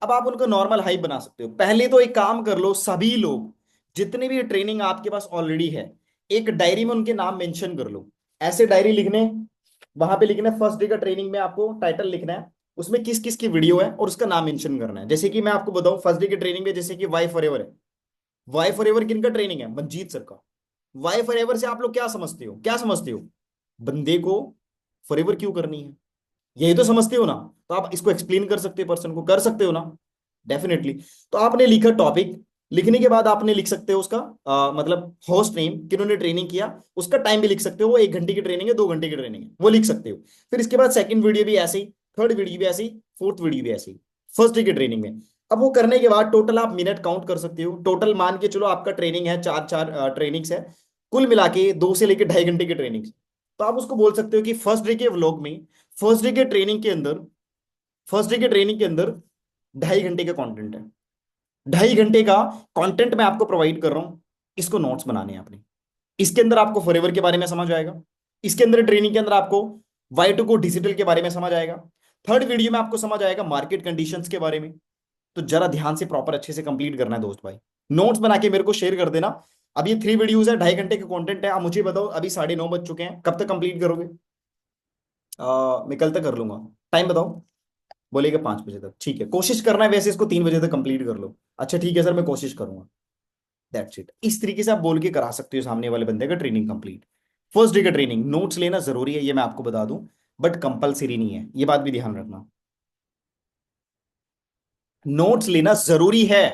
अब आप उनको नॉर्मल हाइप बना सकते हो। पहले तो एक काम कर लो, सभी लोग जितने भी ट्रेनिंग आपके पास ऑलरेडी है, एक डायरी में उनके नाम मेंशन कर लो। ऐसे डायरी लिखने, वहां पे लिखना है फर्स्ट डे का ट्रेनिंग में आपको टाइटल लिखना है, उसमें किस किस की वीडियो है और उसका नाम मेंशन करना है। जैसे कि मैं आपको बताऊं फर्स्ट डे की ट्रेनिंग में, जैसे कि वाई फॉर एवर है। वाई फॉर एवर किनका ट्रेनिंग है, मंजीत सर का। वाई फॉर एवर से आप लोग क्या समझते हो, क्या समझते हो? बंदे को फॉर एवर क्यों करनी है, यही तो समझते हो ना? तो आप इसको एक्सप्लेन कर सकते हो, पर्सन को कर सकते हो ना, डेफिनेटली। तो आपने लिखा टॉपिक, लिखने के बाद आपने लिख सकते हो उसका मतलब होस्ट नेम, किन्होंने ट्रेनिंग किया, उसका टाइम भी लिख सकते हो, वो 1 घंटे की ट्रेनिंग है, 2 घंटे की ट्रेनिंग है, वो लिख सकते हो। फिर इसके बाद सेकंड वीडियो भी ऐसे ही, थर्ड वीडियो भी ऐसे ही, फोर्थ वीडियो भी ऐसे ही, फर्स्ट डे की ट्रेनिंग में। अब वो करने के बाद टोटल आप मिनट काउंट कर सकते हो। टोटल मान के चलो आपका ट्रेनिंग है, चार चार ट्रेनिंग्स है, कुल मिला के 2 से लेकर 2.5 घंटे की ट्रेनिंग। तो आप उसको बोल सकते हो कि फर्स्ट डे के व्लॉग में, फर्स्ट डे के ट्रेनिंग के अंदर, फर्स्ट डे के ट्रेनिंग के अंदर 2.5 घंटे का कंटेंट है। 2.5 घंटे का कंटेंट मैं आपको प्रोवाइड कर रहा हूं, इसको नोट्स बनाने हैं आपने। इसके अंदर आपको फॉरएवर के बारे में समझ आएगा, इसके अंदर ट्रेनिंग के अंदर आपको वाई टू को डिजिटल के बारे में समझ आएगा, थर्ड वीडियो में आपको समझ आएगा मार्केट कंडीशंस के बारे में। तो जरा ध्यान से प्रॉपर अच्छे से कंप्लीट करना है दोस्त भाई। नोट्स बना के मेरे को शेयर कर देना। अब ये 3 वीडियोज है, 2.5 घंटे का कंटेंट है। आप मुझे बताओ अभी 9:30 बज चुके हैं, कब तक कंप्लीट करोगे? मैं कल तक कर लूंगा, टाइम बताओ। बोलेगा 5 बजे तक, ठीक है, कोशिश करना है वैसे इसको 3 बजे तक कंप्लीट कर लो। अच्छा ठीक है सर, मैं कोशिश करूंगा। That's it. इस तरीके से आप बोल के करा सकते हो सामने वाले बंदे का ट्रेनिंग कंप्लीट। फर्स्ट डे का ट्रेनिंग नोट्स लेना जरूरी है, ये मैं आपको बता दूं, बट कंपलसरी नहीं है, ये बात भी ध्यान रखना। नोट्स लेना जरूरी है,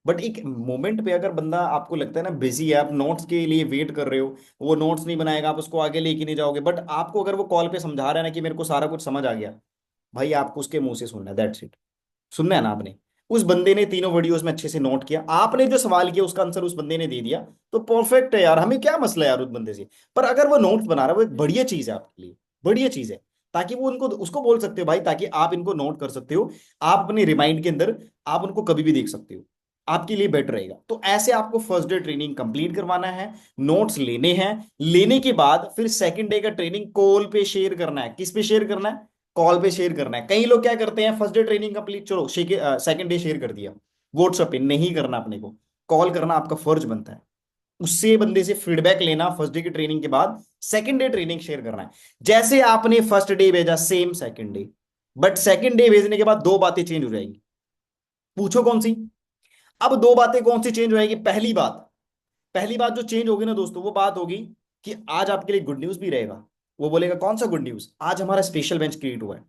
बट एक मोमेंट पे अगर बंदा आपको लगता है ना बिजी है, आप नोट्स के लिए वेट कर रहे हो, वो नोट्स नहीं बनाएगा, आप उसको आगे लेके नहीं जाओगे, बट आपको अगर वो कॉल पे समझा रहा है ना कि मेरे को सारा कुछ समझ आ गया, भाई आपको उसके मुंह से सुनना है, दैट्स इट। सुनना है ना आपने? उस बंदे ने तीनों वीडियोस में अच्छे से नोट किया, आपने जो सवाल किया उसका आंसर उस बंदे ने दे दिया, तो परफेक्ट है यार, हमें क्या मसला है यार उस बंदे से। पर अगर वो नोट्स बना रहा है, वो एक बढ़िया चीज है आपके लिए, बढ़िया चीज है। ताकि वो उनको उसको बोल सकते हो भाई, ताकि आप इनको नोट कर सकते हो, आप अपने रिमाइंड के अंदर आप उनको कभी भी देख सकते हो, आपके लिए बेटर रहेगा। तो ऐसे आपको फर्स्ट डे ट्रेनिंग कंप्लीट करवाना है, नोट्स लेने हैं, लेने के बाद फिर सेकंड डे का ट्रेनिंग कॉल पे शेयर करना है। किस पे शेयर करना है? कॉल पे शेयर करना है। कई लोग क्या करते हैं, फर्स्ट डे ट्रेनिंग कंप्लीट, चलो सेकंड डे शेयर कर दिया, व्हाट्सएप पे नहीं करना अपने को, कॉल करना आपका फर्ज बनता है। उससे बंदे से फीडबैक लेना फर्स्ट डे की ट्रेनिंग के बाद, सेकंड डे ट्रेनिंग शेयर करना है। जैसे आपने फर्स्ट डे भेजा same second day, but second day भेजने के बाद 2 बातें चेंज हो जाएंगी। पूछो कौन सी? अब 2 बातें कौन सी चेंज हो जाएगी? पहली बात जो चेंज होगी ना दोस्तों, वो बात होगी कि आज आपके लिए गुड न्यूज भी रहेगा। वो बोलेगा कौन सा गुड न्यूज? आज हमारा स्पेशल बेंच क्रिएट हुआ है,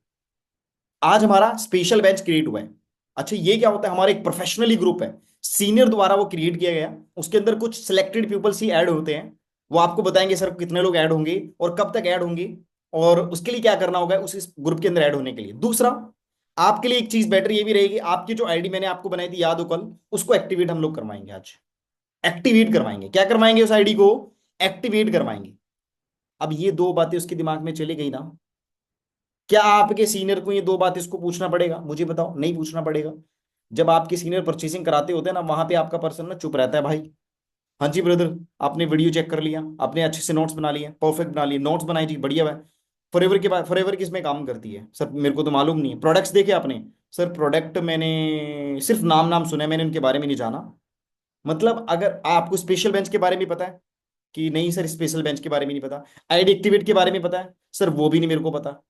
आज हमारा स्पेशल बेंच क्रिएट हुआ है। अच्छा ये क्या होता है? हमारा एक प्रोफेशनली ग्रुप है, सीनियर द्वारा वो क्रिएट किया गया, उसके अंदर कुछ सिलेक्टेड पीपल्स ही ऐड होते हैं। वो आपको बताएंगे सर कितने लोग ऐड होंगे और कब तक ऐड होंगे और उसके लिए क्या करना होगा उस ग्रुप के अंदर ऐड होने के लिए। दूसरा, आपके लिए एक चीज बेटर ये भी रहेगी, आपकी जो आईडी मैंने आपको बनाई थी याद हो कल, उसको एक्टिवेट हम लोग करवाएंगे आज। एक्टिवेट करवाएंगे, क्या करवाएंगे, उस आईडी को एक्टिवेट करवाएंगे। अब ये दो बातें उसके दिमाग में चली गई ना, क्या आपके सीनियर को ये दो बातें इसको पूछना पड़ेगा, मुझे बताओ, नहीं पूछना पड़ेगा। जब आपके सीनियर परचेसिंग कराते होते हैं ना, वहां पे आपका पर्सन ना चुप रहता है भाई। हाँ जी ब्रदर, आपने वीडियो चेक कर लिया, आपने अच्छे से नोट्स बना लिए, परफेक्ट बना लिए, नोट्स बनाए जी, बढ़िया है। फॉरएवर के बाद, फॉरएवर किस में काम करती है सर, मेरे को तो मालूम नहीं है। प्रोडक्ट्स देखे आपने सर, प्रोडक्ट मैंने सिर्फ नाम नाम सुना है, मैंने उनके बारे में नहीं जाना। मतलब अगर आपको स्पेशल बेंच के बारे में पता है कि नहीं सर, स्पेशल बेंच के बारे में नहीं पता। आईडी एक्टिवेट के बारे में पता है सर, वो भी नहीं मेरे को पता।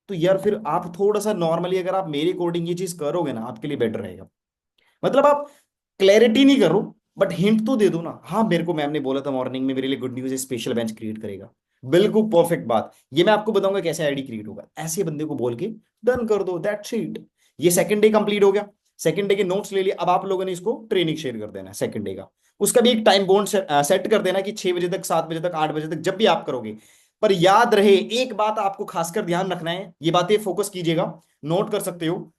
तो यार फिर आप थोड़ा सा नॉर्मली अगर आप मेरी कोडिंग ये चीज करोगे ना, आपके लिए बेटर रहेगा। मतलब आप क्लैरिटी नहीं करो, बट हिंट तो दे दो ना, हाँ मेरे को मैम ने बोला था मॉर्निंग में मेरे लिए गुड न्यूज है, स्पेशल बेंच क्रिएट करेगा। बिल्कुल परफेक्ट बात, ये मैं आपको बताऊंगा कैसे आईडी क्रिएट होगा, ऐसे बंदे को बोल के डन कर दो, दैट्स इट। ये सेकंड डे कंप्लीट हो गया, सेकंड डे के नोट्स ले लिए, अब आप लोगों ने इसको ट्रेनिंग शेयर कर देना है सेकंड डे का। उसका भी एक टाइम बॉन्ड सेट कर देना कि 6 बजे तक, 7 बजे तक, 8 बजे तक, जब भी आप करोगे। पर याद रहे एक बात आपको खासकर ध्यान रखना है, ये बातें फोकस कीजिएगा, नोट कर सकते हो।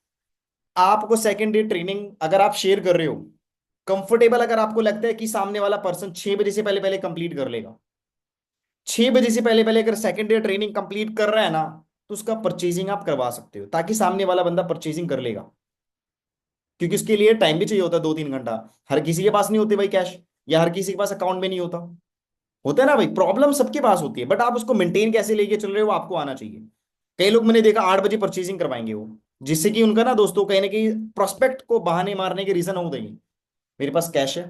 आपको सेकंड डे ट्रेनिंग अगर आप शेयर कर रहे हो, कंफर्टेबल अगर आपको लगता है कि सामने वाला पर्सन 6 बजे से पहले पहले कंप्लीट कर लेगा, 6 बजे से पहले पहले अगर सेकंड डे ट्रेनिंग कंप्लीट कर रहा है ना, तो उसका परचेजिंग आप करवा सकते हो, ताकि सामने वाला बंदा परचेजिंग कर लेगा। क्योंकि उसके लिए टाइम भी चाहिए होता है 2-3 घंटा। हर किसी के पास नहीं होते भाई कैश, या हर किसी के पास अकाउंट में नहीं होता। होता है ना भाई, प्रॉब्लम सबके पास होती है, बट आप उसको मेंटेन कैसे लेके चल रहे हो वो आपको आना चाहिए। कई लोग मैंने देखा 8 बजे परचेजिंग करवाएंगे वो, जिससे कि उनका ना दोस्तों कहीं ना कहीं प्रोस्पेक्ट को बहाने मारने के रीजन होते हैं, मेरे पास कैश है,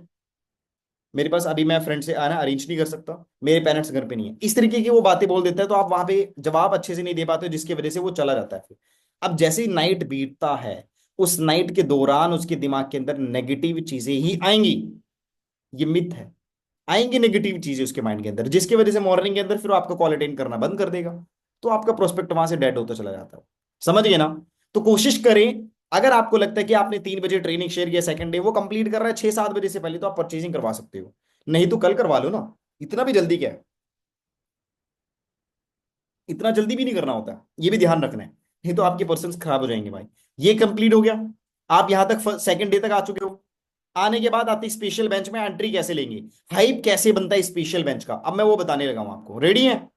मेरे पास अभी मैं फ्रेंड से आना अरेंज नहीं कर सकता, मेरे पेरेंट्स घर पे नहीं है, इस तरीके की वो बातें बोल देता है। तो आप वहां पे जवाब अच्छे से नहीं दे पाते हो, जिसकी वजह से वो चला जाता है फिर। अब जैसे ही नाइट बीतता है, उस नाइट के दौरान उसके दिमाग के अंदर नेगेटिव चीजें ही आएंगी, ये मिथ है। आएंगी नेगेटिव चीजें उसके माइंड के अंदर, जिसकी वजह से मॉर्निंग के अंदर फिर वो आपका कॉल अटेंड करना बंद कर देगा। तो आपका प्रोस्पेक्ट वहां से डेड होता चला जाता है। समझ गए ना? तो कोशिश करें, अगर आपको लगता है कि आपने 3 बजे ट्रेनिंग शेयर किया, सेकंड डे वो कंप्लीट कर रहा है 6-7 बजे से पहले, तो आप परचेजिंग करवा सकते हो। नहीं तो कल करवा लो ना, इतना भी जल्दी क्या है, इतना जल्दी भी नहीं करना होता है, ये भी ध्यान रखना है। नहीं तो आपके पर्सन खराब हो जाएंगे भाई। ये कंप्लीट हो गया, आप यहां तक सेकंड डे तक आ चुके हो। आने के बाद आते स्पेशल बेंच में एंट्री कैसे लेंगे, हाइप कैसे बनता है स्पेशल बेंच का, अब मैं वो बताने लगा हूं आपको, रेडी है?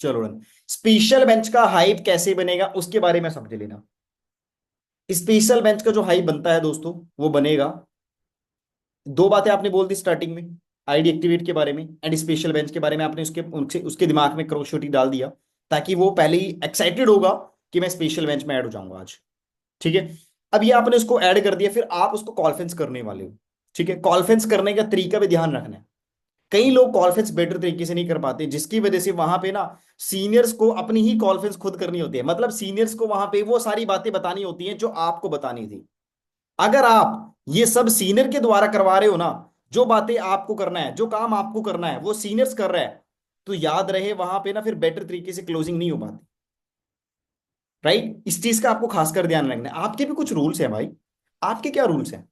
चलो डन। स्पेशल बेंच का हाइप कैसे बनेगा उसके बारे में समझ लेना। स्पेशल बेंच का जो हाइप बनता है दोस्तों, वो बनेगा, दो बातें आपने बोल दी स्टार्टिंग में, आईडी एक्टिवेट के बारे में एंड स्पेशल बेंच के बारे में, आपने उसके दिमाग में क्रोशोटी डाल दिया, ताकि वो पहले ही एक्साइटेड होगा कि मैं स्पेशल बेंच में ऐड हो जाऊंगा आज। ठीक है, अब ये आपने उसको ऐड कर दिया, फिर आप उसको कॉन्फ्रेंस करने वाले हो। ठीक है, कॉन्फ्रेंस करने का तरीका भी ध्यान रखना है। कई लोग कॉन्फ्रेंस बेटर तरीके से नहीं कर पाते, जिसकी वजह से वहां पे ना सीनियर्स को अपनी ही कॉन्फ्रेंस खुद करनी होती है, मतलब सीनियर्स को वहां पे वो सारी बातें बतानी होती हैं जो आपको बतानी थी। अगर आप ये सब सीनियर के द्वारा करवा रहे हो ना, जो बातें आपको करना है, जो काम आपको करना है वो सीनियर्स कर रहा है, तो याद रहे वहां पे ना फिर बेटर तरीके से क्लोजिंग नहीं हो पाती। राइट, इस चीज का आपको खासकर ध्यान रखना है। आपके भी कुछ रूल्स हैं भाई। आपके क्या रूल्स हैं?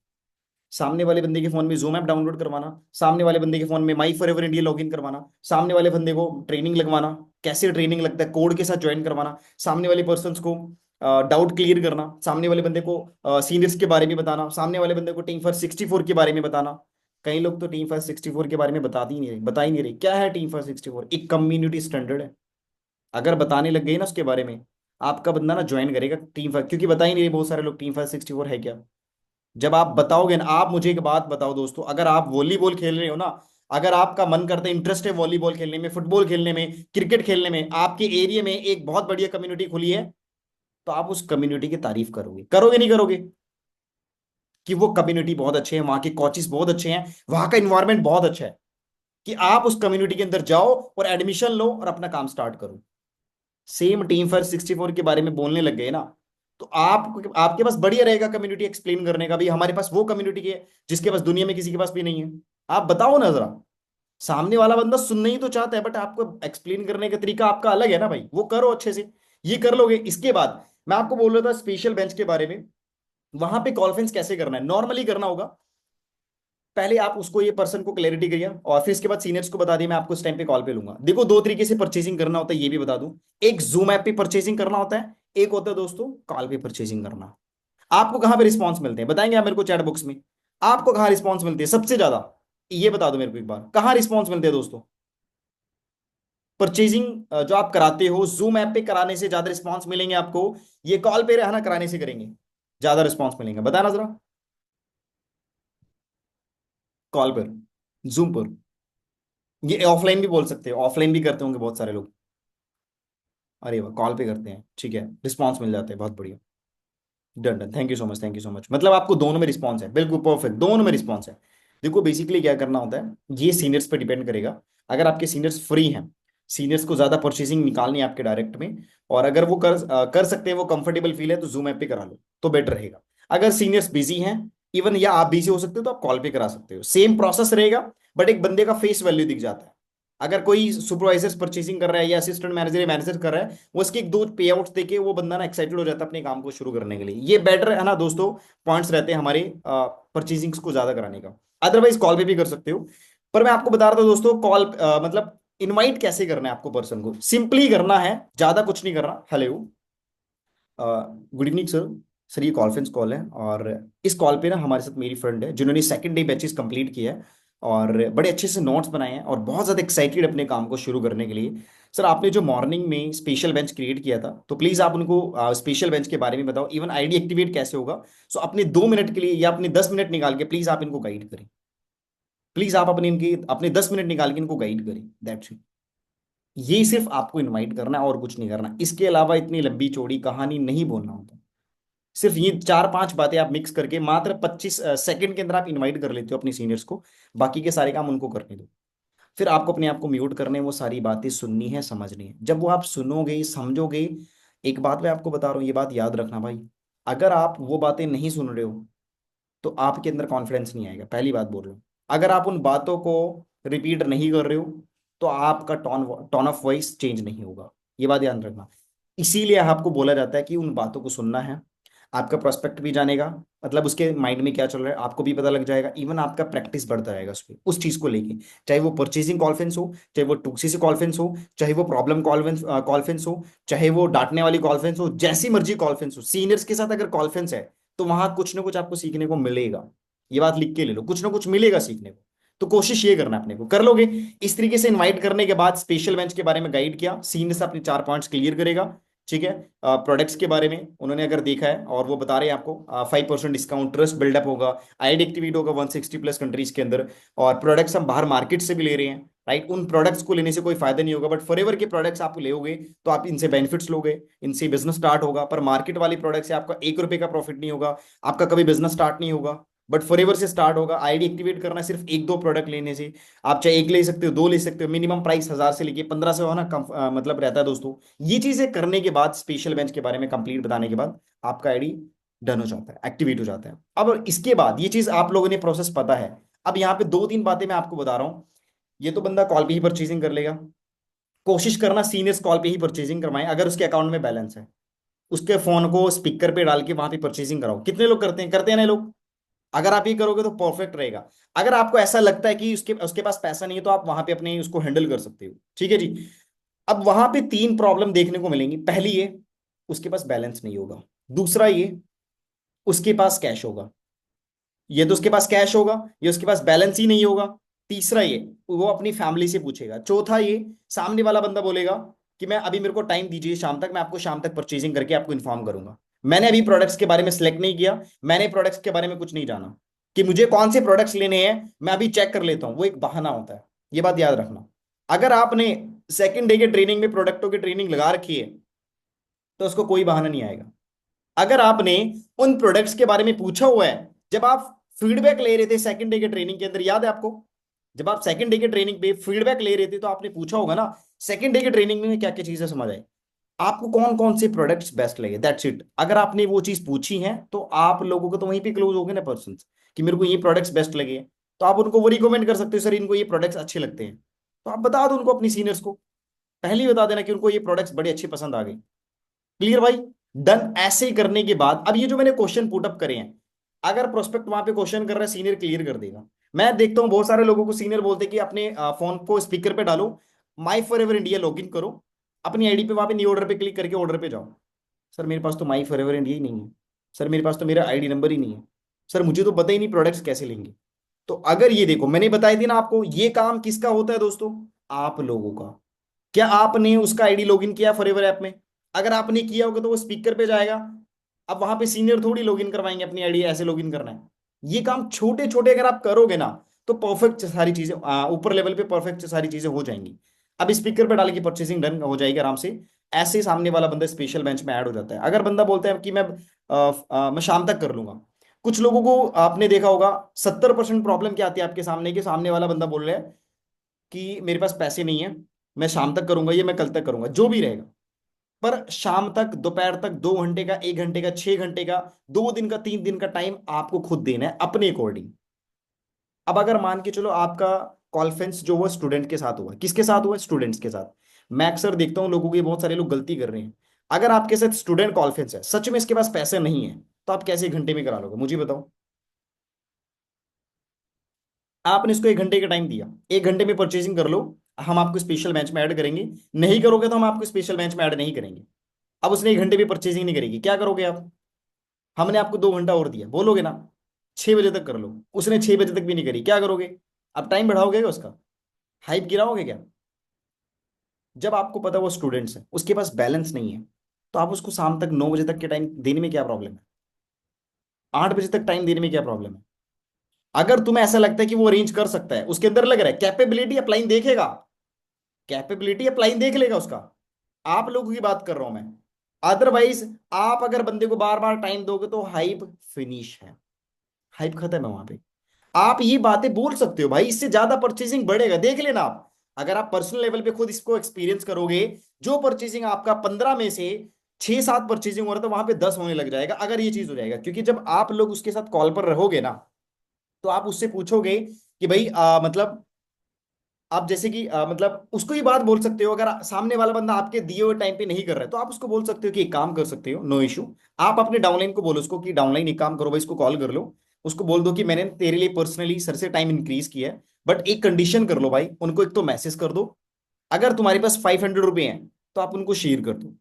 सामने वाले बंदे के फोन में जूम ऐप डाउनलोड करवाना, सामने वाले बंदे के फोन में माई फॉर एवर इंडिया लॉगिन करवाना, सामने वाले बंदे को ट्रेनिंग लगवाना, कैसे ट्रेनिंग लगता है कोड के साथ ज्वाइन करवाना, सामने वाले पर्सन को डाउट क्लियर करना, सामने वाले बंदे को सीनियर्स के बारे में बताना, सामने वाले बंदे को टीम फॉर 64 के बारे में बताना। कई लोग तो टीम फॉर 64 के बारे में बता ही नहीं रहे क्या है टीम फॉर 64। एक कम्युनिटी स्टैंडर्ड है, अगर बताने लग गए ना उसके बारे में, आपका बंदा ना ज्वाइन करेगा टीम फॉर, क्योंकि बता ही नहीं रहे बहुत सारे लोग टीम फॉर 64 है क्या। जब आप बताओगे ना, आप मुझे एक बात बताओ दोस्तों, अगर आप वॉलीबॉल खेल रहे हो ना, अगर आपका मन करता है, इंटरेस्ट है वॉलीबॉल खेलने में, फुटबॉल खेलने में, क्रिकेट खेलने में, आपके एरिया में एक बहुत बढ़िया कम्युनिटी खुली है, तो आप उस कम्युनिटी की तारीफ करोगे, करोगे नहीं करोगे? कि वो कम्युनिटी बहुत अच्छे हैं, वहां के कोचेस बहुत अच्छे हैं, वहां का इन्वायरमेंट बहुत अच्छा है, कि आप उस कम्युनिटी के अंदर जाओ और एडमिशन लो और अपना काम स्टार्ट करो। सेम टीम फॉर 64 के बारे में बोलने लग गए ना, तो आप आपके पास बढ़िया रहेगा कम्युनिटी एक्सप्लेन करने का भी, हमारे पास वो कम्युनिटी है जिसके पास दुनिया में किसी के पास भी नहीं है। आप बताओ ना जरा, सामने वाला बंदा सुनना ही तो चाहता है, बट आपको एक्सप्लेन करने का तरीका आपका अलग है ना भाई, वो करो अच्छे से। ये कर लोगे, इसके बाद मैं आपको बोल रहा था स्पेशल बेंच के बारे में। वहां पे कॉन्फ्रेंस कैसे करना है, नॉर्मली करना होगा। पहले आप उसको, ये पर्सन को क्लैरिटी करिए, और फिर इसके बाद सीनियर्स को बता दिया मैं आपको इस टाइम पे कॉल पे लूंगा। देखो, दो तरीके से परचेसिंग करना होता है, ये भी बता दूं। एक जूम ऐप पे परचेसिंग करना होता है, एक होता है दोस्तों कॉल पे परचेसिंग करना। आपको कहां पे रिस्पॉन्स मिलते हैं बताएंगे आप मेरे को चैट बॉक्स में? आपको कहां रिस्पॉन्स मिलती है सबसे ज्यादा? ये बता दो मेरे को एक बार, कहां रिस्पॉन्स मिलते हैं दोस्तों? परचेजिंग जो आप कराते हो जूम ऐप पे कराने से ज्यादा रिस्पॉन्स मिलेंगे आपको, ये कॉल पे रहना कराने से करेंगे ज्यादा रिस्पॉन्स मिलेंगे, बताना जरा। कॉल पर, जूम पर। ये ऑफलाइन भी बोल सकते हो, ऑफलाइन भी करते होंगे बहुत सारे लोग। अरे वाह, कॉल पे करते हैं, ठीक है, रिस्पॉन्स मिल जाते हैं, बहुत बढ़िया। Done done, thank you so much, thank you so much. मतलब आपको दोनों में रिस्पॉन्स है, बिल्कुल परफेक्ट, दोनों में रिस्पॉन्स है। देखो बेसिकली क्या करना होता है, ये सीनियर्स पे डिपेंड करेगा। अगर आपके सीनियर्स फ्री हैं, सीनियर्स को ज्यादा परचेसिंग निकालनी है आपके डायरेक्ट में, और अगर वो कर सकते हैं, वो कंफर्टेबल फील है, तो जूम ऐप पे करा लो तो बेटर रहेगा। अगर सीनियर्स बिजी हैं, इवन या आप बिजी हो सकते हो, तो आप कॉल पे करा सकते हो, सेम प्रोसेस रहेगा। बट एक बंदे का फेस वैल्यू दिख जाता है। अगर कोई सुपरवाइजर परचेसिंग कर रहा है या असिस्टेंट मैनेजर या मैनेजर कर रहा है, वो उसकी एक दो पे आउट देके वो बंदा ना एक्साइटेड हो जाता है अपने काम को शुरू करने के लिए। ये बेटर है ना दोस्तों, पॉइंट्स रहते हैं हमारे परचेसिंग को ज्यादा कराने का। अदरवाइज कॉल पे भी कर सकते हो। पर मैं आपको बता रहा था दोस्तों, कॉल मतलब इनवाइट कैसे करना है आपको पर्सन को, सिंपली करना है, ज्यादा कुछ नहीं करना। Hello, good evening sir. Sir ये कॉन्फ्रेंस कॉल है, और इस कॉल पे ना हमारे साथ मेरी फ्रेंड है जिन्होंने सेकंड डे बैचेस कंप्लीट किया है, और बड़े अच्छे से नोट्स बनाए हैं, और बहुत ज़्यादा एक्साइटेड अपने काम को शुरू करने के लिए। सर आपने जो मॉर्निंग में स्पेशल बेंच क्रिएट किया था, तो प्लीज़ आप उनको स्पेशल बेंच के बारे में बताओ, इवन आईडी एक्टिवेट कैसे होगा। सो अपने 2 मिनट के लिए या अपने 10 मिनट निकाल के प्लीज़ आप इनको गाइड करें। प्लीज़ आप अपने 10 मिनट निकाल के इनको गाइड करें, दैट्स इट। ये सिर्फ आपको इनवाइट करना है और कुछ नहीं करना, इसके अलावा इतनी लंबी चौड़ी कहानी नहीं बोलना होता। सिर्फ ये चार पांच बातें आप मिक्स करके मात्र 25 सेकंड के अंदर आप इनवाइट कर लेते हो अपनी सीनियर्स को। बाकी के सारे काम उनको करने दो। फिर आपको अपने आप को म्यूट करने, वो सारी बातें सुननी है, समझनी है। जब वो आप सुनोगे समझोगे, एक बात मैं आपको बता रहा हूँ, ये बात याद रखना भाई, अगर आप वो बातें नहीं सुन रहे हो, तो आपके अंदर कॉन्फिडेंस नहीं आएगा, पहली बात बोल रहा हूँ। अगर आप उन बातों को रिपीट नहीं कर रहे हो, तो आपका tone tone of voice change नहीं होगा, ये बात ध्यान रखना। इसीलिए आपको बोला जाता है कि उन बातों को सुनना है। आपका प्रोस्पेक्ट भी जानेगा, मतलब उसके माइंड में क्या चल रहा है आपको भी पता लग जाएगा, इवन आपका प्रैक्टिस बढ़ता रहेगा उस पे, उस चीज को लेके। चाहे वो परचेजिंग कॉन्फ्रेंस हो, चाहे वो टूसी से कॉन्फ्रेंस हो, चाहे वो प्रॉब्लम कॉन्फ्रेंस हो, चाहे वो डांटने वाली कॉन्फ्रेंस हो, जैसी मर्जी कॉन्फ्रेंस हो, सीनियर्स के साथ अगर कॉन्फ्रेंस है, तो वहां कुछ ना कुछ आपको सीखने को मिलेगा। ये बात लिख के ले लो, कुछ ना कुछ मिलेगा सीखने को। तो कोशिश ये करना है, अपने को कर लोगे। इस तरीके से इनवाइट करने के बाद स्पेशल बेंच के बारे में गाइड किया, सीनियर से अपने 4 पॉइंट्स क्लियर करेगा, ठीक है। प्रोडक्ट्स के बारे में उन्होंने अगर देखा है और वो बता रहे हैं आपको, 5% डिस्काउंट, ट्रस्ट बिल्डअप होगा, आईडी एक्टिवेट होगा 160+ कंट्रीज के अंदर, और प्रोडक्ट्स हम बाहर मार्केट से भी ले रहे हैं, राइट। उन प्रोडक्ट्स को लेने से कोई फायदा नहीं होगा, बट फॉरएवर के प्रोडक्ट्स आप लोगे, तो आप इनसे बेनिफिट्स लोगे, इनसे बिजनेस स्टार्ट होगा। पर मार्केट वाली प्रोडक्ट से आपका 1 रुपए का प्रॉफिट नहीं होगा, आपका कभी बिजनेस स्टार्ट नहीं होगा। बट फॉरएवर से स्टार्ट होगा। आईडी एक्टिवेट करना सिर्फ एक दो प्रोडक्ट लेने से। आप चाहे एक ले सकते हो, दो ले सकते हो, मिनिमम प्राइस 1000 से लेके 1500 होना कम मतलब रहता है दोस्तों। ये चीजें करने के बाद, स्पेशल बेंच के बारे में कंप्लीट बताने के बाद, आपका आईडी डन हो जाता है, एक्टिवेट हो जाता है। अब इसके बाद ये चीज आप लोगों ने प्रोसेस पता है। अब यहाँ पे दो तीन बातें मैं आपको बता रहा हूँ। ये तो बंदा कॉल पे ही परचेजिंग कर लेगा। कोशिश करना सीनियर्स कॉल पे ही परचेजिंग करवाएं, अगर उसके अकाउंट में बैलेंस है। उसके फोन को स्पीकर पे डाल के वहां पे परचेजिंग कराओ। कितने लोग करते हैं ना लोग? अगर आप ये करोगे तो परफेक्ट रहेगा। अगर आपको ऐसा लगता है कि उसके उसके पास पैसा नहीं है, तो आप वहां पे अपने उसको हैंडल कर सकते हो, ठीक है जी। अब वहां पे तीन प्रॉब्लम देखने को मिलेंगी। पहली ये, उसके पास बैलेंस नहीं होगा। दूसरा ये, उसके पास कैश होगा। ये तो उसके पास कैश होगा, ये उसके पास बैलेंस ही नहीं होगा। तीसरा ये, वो अपनी फैमिली से पूछेगा। चौथा ये, सामने वाला बंदा बोलेगा कि मैं अभी, मेरे को टाइम दीजिए शाम तक, मैं आपको शाम तक परचेजिंग करके आपको इन्फॉर्म करूंगा। मैंने अभी प्रोडक्ट्स के बारे में सिलेक्ट नहीं किया, मैंने प्रोडक्ट्स के बारे में कुछ नहीं जाना कि मुझे कौन से प्रोडक्ट्स लेने हैं, मैं अभी चेक कर लेता हूं। वो एक बहाना होता है, ये बात याद रखना। अगर आपने सेकंड डे के ट्रेनिंग में प्रोडक्टों की ट्रेनिंग लगा रखी है, तो उसको कोई बहाना नहीं आएगा। अगर आपने उन प्रोडक्ट्स के बारे में पूछा हुआ है, जब आप फीडबैक ले रहे थे सेकंड डे के ट्रेनिंग के अंदर, याद है आपको? जब आप सेकंड डे के ट्रेनिंग पे फीडबैक ले रहे थे, तो आपने पूछा होगा ना, सेकंड डे के ट्रेनिंग में क्या क्या चीजें समझ आई, आपको कौन कौन से प्रोडक्ट्स बेस्ट लगे, दैट्स इट। अगर आपने वो चीज पूछी है, तो आप लोगों को तो वहीं पे क्लोज हो गए ना पर्सन, कि मेरे को ये प्रोडक्ट्स बेस्ट लगे। तो आप उनको वो रिकमेंड कर सकते हो, सर इनको ये प्रोडक्ट्स अच्छे लगते हैं। तो आप बता दो उनको, अपनी सीनियर्स को पहले ही बता देना कि उनको ये प्रोडक्ट्स बड़े अच्छे पसंद आ गए। क्लियर भाई? डन। ऐसे ही करने के बाद अब ये जो मैंने क्वेश्चन पुट अप करे हैं, अगर प्रोस्पेक्ट वहां पे क्वेश्चन कर रहा है, सीनियर क्लियर कर देगा। मैं देखता हूँ बहुत सारे लोगों को सीनियर बोलते हैं कि अपने फोन को स्पीकर पे डालो, माई for ever India log in करो, अपनी आईडी पे वहां पे न्यू ऑर्डर पे क्लिक करके ऑर्डर पे जाओ। सर मेरे पास तो माई फॉर एवर इंडिया ही नहीं है, सर मेरे पास तो मेरा आईडी नंबर ही नहीं है, सर मुझे तो पता ही नहीं प्रोडक्ट्स कैसे लेंगे। तो अगर ये देखो मैंने बताई थी ना आपको, ये काम किसका होता है दोस्तों, आप लोगों का। क्या आपने उसका आईडी लॉगिन किया फॉरएवर ऐप में? अगर आपने किया होगा तो वो स्पीकर पे जाएगा। अब वहां पे सीनियर थोड़ी लॉगिन करवाएंगे अपनी आईडी, ऐसे लॉगिन करना है। ये काम छोटे छोटे अगर आप करोगे ना, तो परफेक्ट सारी चीजें ऊपर लेवल पे परफेक्ट सारी चीजें हो जाएंगी। अब स्पीकर पे डाल के परचेसिंग डन हो जाएगी आराम से। ऐसे ही सामने वाला बंदा स्पेशल बेंच में ऐड हो जाता है। अगर बंदा बोलता है कि मैं शाम तक कर लूंगा। कुछ लोगों को आपने देखा होगा, 70% प्रॉब्लम क्या आती है आपके सामने, कि सामने वाला बंदा बोल रहा है कि मेरे पास पैसे नहीं है, मैं शाम तक करूंगा, ये मैं कल तक करूंगा, जो भी रहेगा। पर शाम तक, दोपहर तक, 2 घंटे का, 1 घंटे का, 6 घंटे का, 2 दिन का, 3 दिन का टाइम आपको खुद देना है अपने अकॉर्डिंग। अब अगर मान के चलो आपका कॉन्फ्रेंस जो हुआ स्टूडेंट के साथ हुआ, किसके साथ हुआ, स्टूडेंट्स के साथ। मैं अक्सर देखता हूँ लोगों की, बहुत सारे लोग गलती कर रहे हैं। अगर आपके साथ स्टूडेंट कॉन्फ्रेंस है, सच में इसके पास पैसे नहीं है, तो आप कैसे 1 घंटे में करा लोगे, मुझे बताओ। आपने इसको 1 घंटे का टाइम दिया, 1 घंटे में परचेसिंग कर लो, हम आपको स्पेशल बेंच में ऐड करेंगे। नहीं करोगे तो हम आपको स्पेशल बेंच में ऐड नहीं करेंगे। अब उसने 1 घंटे में परचेसिंग नहीं करेगी, क्या करोगे आप? हमने आपको 2 घंटा और दिया, बोलोगे ना 6 बजे तक कर लो, उसने 6 बजे तक भी नहीं करी, क्या करोगे? अब टाइम बढ़ाओगे क्या उसका? हाइप गिराओगे क्या? जब आपको पता है वो स्टूडेंट्स है, उसके पास बैलेंस नहीं है, तो आप उसको शाम तक 9 बजे तक के टाइम देने में क्या प्रॉब्लम है? 8 बजे तक टाइम देने में क्या प्रॉब्लम है? अगर तुम्हें ऐसा लगता है कि वो अरेंज कर सकता है, उसके अंदर लग रहा है कैपेबिलिटी, अप्लाइन देखेगा, कैपेबिलिटी अप्लाइन देख लेगा उसका। आप लोगों की बात कर रहा हूं मैं। अदरवाइज आप अगर बंदे को बार बार टाइम दोगे तो हाइप फिनिश है, हाइप खत्म है वहां पे। आप ये बातें बोल सकते हो भाई, इससे ज्यादा परचेसिंग बढ़ेगा, देख लेना आप। अगर आप पर्सनल लेवल पे खुद इसको एक्सपीरियंस करोगे, जो परचेसिंग आपका 15 में से 6-7 परचेसिंग हो रहा था, वहां पे 10 होने लग जाएगा, अगर ये चीज हो जाएगा। क्योंकि जब आप लोग उसके साथ कॉल पर रहोगे ना, तो आप उससे पूछोगे कि भाई मतलब आप जैसे कि मतलब उसको ही बात बोल सकते हो। अगर सामने वाला बंदा आपके दिए हुए टाइम पे नहीं कर रहा है, तो आप उसको बोल सकते हो कि एक काम कर सकते हो, नो इशू। आप अपने डाउनलाइन को बोलो उसको कि डाउनलाइन एक काम करो भाई, इसको कॉल कर लो। उसको बोल दो कि मैंने तेरे लिए पर्सनली सर से टाइम इंक्रीज किया है, बट एक कंडीशन कर लो भाई, उनको एक तो मैसेज कर दो। अगर तुम्हारे पास ₹500 हैं, तो आप उनको शेयर कर दो।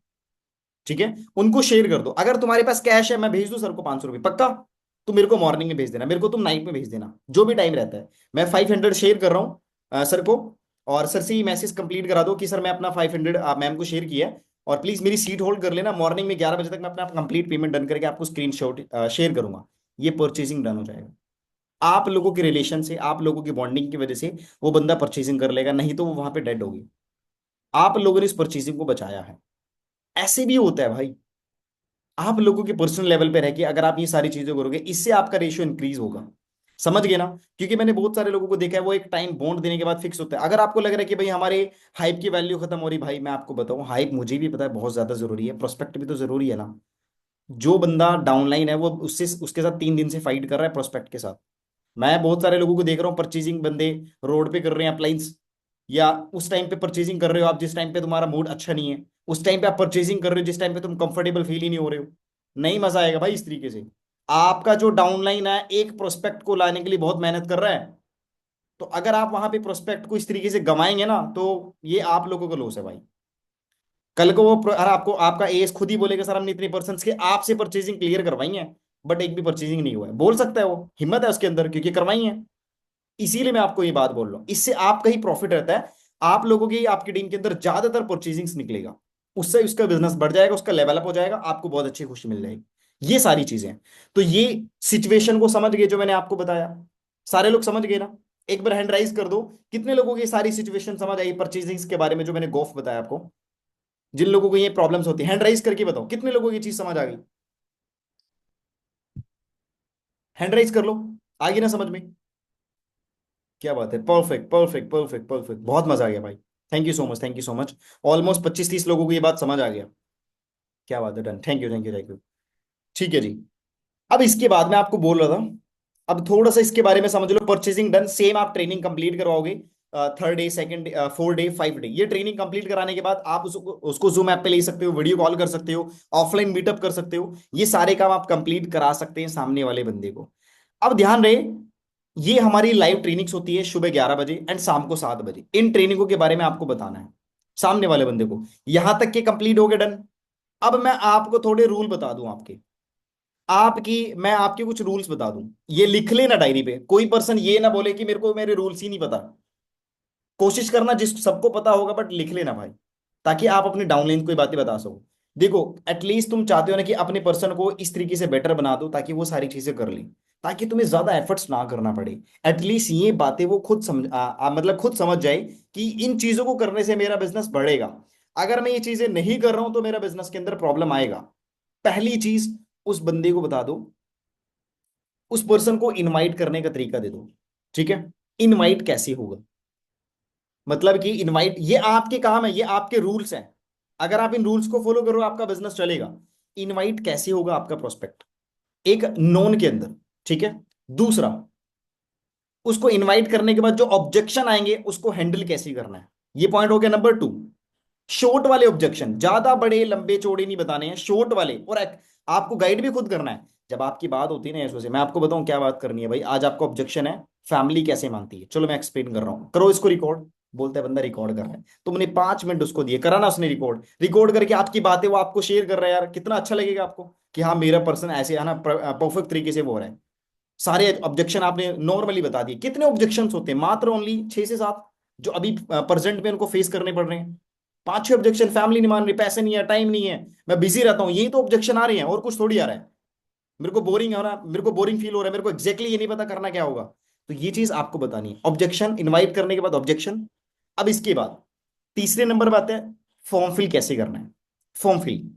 ठीक है, उनको शेयर कर दो। अगर तुम्हारे पास कैश है, मैं भेज दूं सर को ₹500 पक्का। तुम मेरे को मॉर्निंग में भेज देना, मेरे को तुम नाइट में भेज देना, जो भी टाइम रहता है। मैं 500 शेयर कर रहा हूँ सर को। और सर से ही मैसेज कंप्लीट करा दो कि सर मैं अपना 500 मैम को शेयर किया है, और प्लीज मेरी सीट होल्ड कर लेना, मॉर्निंग में 11 बजे तक मैं अपना कंप्लीट पेमेंट डन करके आपको स्क्रीन शॉट शेयर करूंगा। ये परचेसिंग डन हो जाएगा। आप लोगों के रिलेशन से, आप लोगों की बॉन्डिंग की वजह से वो बंदा परचेसिंग कर लेगा, नहीं तो वो वहां पे डेड होगी। आप लोगों ने इस परचेसिंग को बचाया है। ऐसे भी होता है भाई, आप लोगों के पर्सनल लेवल पे रह के अगर आप ये सारी चीजें करोगे, इससे आपका रेशियो इंक्रीज होगा। समझ गए ना? क्योंकि मैंने बहुत सारे लोगों को देखा है, वो एक टाइम बॉन्ड देने के बाद फिक्स होता है। अगर आपको लग रहा है कि भाई हमारे हाइप की वैल्यू खत्म हो रही, भाई मैं आपको बताऊं, हाइप मुझे भी पता है बहुत ज्यादा जरूरी है, प्रोस्पेक्ट भी तो जरूरी है ना। जो बंदा डाउनलाइन है वो उससे उसके साथ 3 दिन से फाइट कर रहा है प्रोस्पेक्ट के साथ। मैं बहुत सारे लोगों को देख रहा हूँ, परचेजिंग बंदे रोड पे कर रहे हैं अप्लाइंस, या उस टाइम पे परचेजिंग कर रहे हो आप जिस टाइम पे तुम्हारा मूड अच्छा नहीं है, उस टाइम पे आप परचेजिंग कर रहे हो जिस टाइम पे तुम कंफर्टेबल फील ही नहीं हो रहे हो। नहीं मजा आएगा भाई इस तरीके से। आपका जो डाउनलाइन है एक प्रोस्पेक्ट को लाने के लिए बहुत मेहनत कर रहा है, तो अगर आप वहां पे प्रोस्पेक्ट को इस तरीके से गवाएंगे ना, तो ये आप लोगों का लॉस है भाई। कल को वो अरे आपको आपका एस खुद ही बोलेगा सर हमने इतने पर्सन के आपसे परचेजिंग क्लियर करवाई है, बट एक भी परचेजिंग नहीं हुआ है, बोल सकता है वो, हिम्मत है उसके अंदर, क्योंकि करवाई है। इसीलिए मैं आपको ये बात बोल रहा हूँ, इससे आपका ही प्रॉफिट रहता है। आप लोगों की, आपकी टीम के अंदर ज्यादातर परचेजिंग्स निकलेगा, उससे उसका बिजनेस बढ़ जाएगा, उसका लेवल अप हो जाएगा, आपको बहुत अच्छी खुशी मिल जाएगी। ये सारी चीजें हैं। तो ये सिचुएशन को समझ गए जो मैंने आपको बताया? सारे लोग समझ गए ना? एक बार हैंड राइज कर दो, कितने लोगों की सारी सिचुएशन समझ आई परचेजिंग्स के बारे में जो मैंने गोफ बताया आपको। जिन लोगों को ये प्रॉब्लम्स होती है, हैंड राइज करके बताओ कितने लोगों की चीज समझ आ गई। हैंड राइज कर लो, आ गई ना समझ में? क्या बात है, परफेक्ट परफेक्ट परफेक्ट परफेक्ट, बहुत मजा आ गया भाई। Thank you so much, thank you so much. Almost 25-30 लोगों को ये बात समझ आ गया। क्या बात है, done, thank you thank you thank you. ठीक है जी। अब इसके बाद मैं आपको बोल रहा था, अब थोड़ा सा इसके बारे में समझ लो। परचेसिंग डन, सेम आप ट्रेनिंग कंप्लीट करवाओगे। Third day, second day, fourth day, 5 day, ये ट्रेनिंग कंप्लीट कराने के बाद आप उसको जूम ऐप पे ले सकते हो, वीडियो कॉल कर सकते हो, ऑफलाइन मीटअप कर सकते हो। ये सारे काम आप कंप्लीट करा सकते हैं सामने वाले बंदे को। अब ध्यान रहे, ये हमारी लाइव ट्रेनिंग्स होती है सुबह 11 बजे एंड शाम को 7 बजे। इन ट्रेनिंगों के बारे में आपको बताना है सामने वाले बंदे को। यहां तक के कंप्लीट हो गए, डन। अब मैं आपको थोड़े रूल बता दूं आपके, मैं आपके कुछ रूल्स बता दूं, ये लिख लेना डायरी पे। कोई पर्सन ये ना बोले कि मेरे को मेरे रूल्स ही नहीं पता। कोशिश करना जिस सबको पता होगा, बट लिख लेना भाई, ताकि आप अपने डाउनलाइन को ये बातें बता सको। देखो, एटलीस्ट तुम चाहते हो ना कि अपने पर्सन को इस तरीके से बेटर बना दो ताकि वो सारी चीजें कर ले, ताकि तुम्हें ज्यादा एफर्ट्स ना करना पड़े। एटलीस्ट ये बातें वो खुद समझ मतलब खुद समझ जाए कि इन चीजों को करने से मेरा बिजनेस बढ़ेगा। अगर मैं ये चीजें नहीं कर रहा हूं तो मेरा बिजनेस के अंदर प्रॉब्लम आएगा। पहली चीज, उस बंदे को बता दो, उस पर्सन को इनवाइट करने का तरीका दे दो। ठीक है, इनवाइट कैसे होगा, मतलब कि इनवाइट, ये आपके काम है, ये आपके रूल्स हैं। अगर आप इन रूल्स को फॉलो करो आपका बिजनेस चलेगा। इनवाइट कैसे होगा आपका प्रोस्पेक्ट, एक नोन के अंदर। ठीक है, दूसरा, उसको इनवाइट करने के बाद जो ऑब्जेक्शन आएंगे उसको हैंडल कैसे करना है। ये पॉइंट हो गया नंबर 2। शॉर्ट वाले ऑब्जेक्शन, ज्यादा बड़े लंबे चौड़े नहीं बताने हैं, शॉर्ट वाले। और आपको गाइड भी खुद करना है। जब आपकी बात होती है ना ऐसे से, मैं आपको बताऊं क्या बात करनी है भाई। आज आपको ऑब्जेक्शन है, फैमिली कैसे मानती है, चलो मैं एक्सप्लेन कर रहा हूं, करो इसको रिकॉर्ड। बोलता है बंदा रिकॉर्ड कर रहा है, तुमने 5 मिनट उसको दिए, करा ना उसने रिकॉर्ड। रिकॉर्ड करके आपकी बातें वो आपको शेयर कर रहा है, यार कितना अच्छा लगेगा आपको कि हाँ मेरा पर्सन ऐसे है ना, परफेक्ट तरीके से वो हो रहा है। सारे ऑब्जेक्शन आपने नॉर्मली बता दिए। कितने ऑब्जेक्शन होते हैं, मात्र ओनली 6 से 7, जो अभी प्रेजेंट में उनको फेस करने पड़ रहे हैं। 5-6 ऑब्जेक्शन, फैमिली नहीं मान रही, पैसे नहीं है, टाइम नहीं है, मैं बिजी रहता हूँ, यही तो ऑब्जेक्शन आ रहे हैं, और कुछ थोड़ी आ रहा है। मेरे को बोरिंग हो रहा, मेरे को बोरिंग फील हो रहा है, मेरे को एग्जैक्टली ये नहीं पता करना क्या होगा। तो ये चीज आपको बतानी है, ऑब्जेक्शन, इनवाइट करने के बाद ऑब्जेक्शन। अब इसके बाद तीसरे नंबर बात है, फॉर्म फिल कैसे करना है। फॉर्म फिल,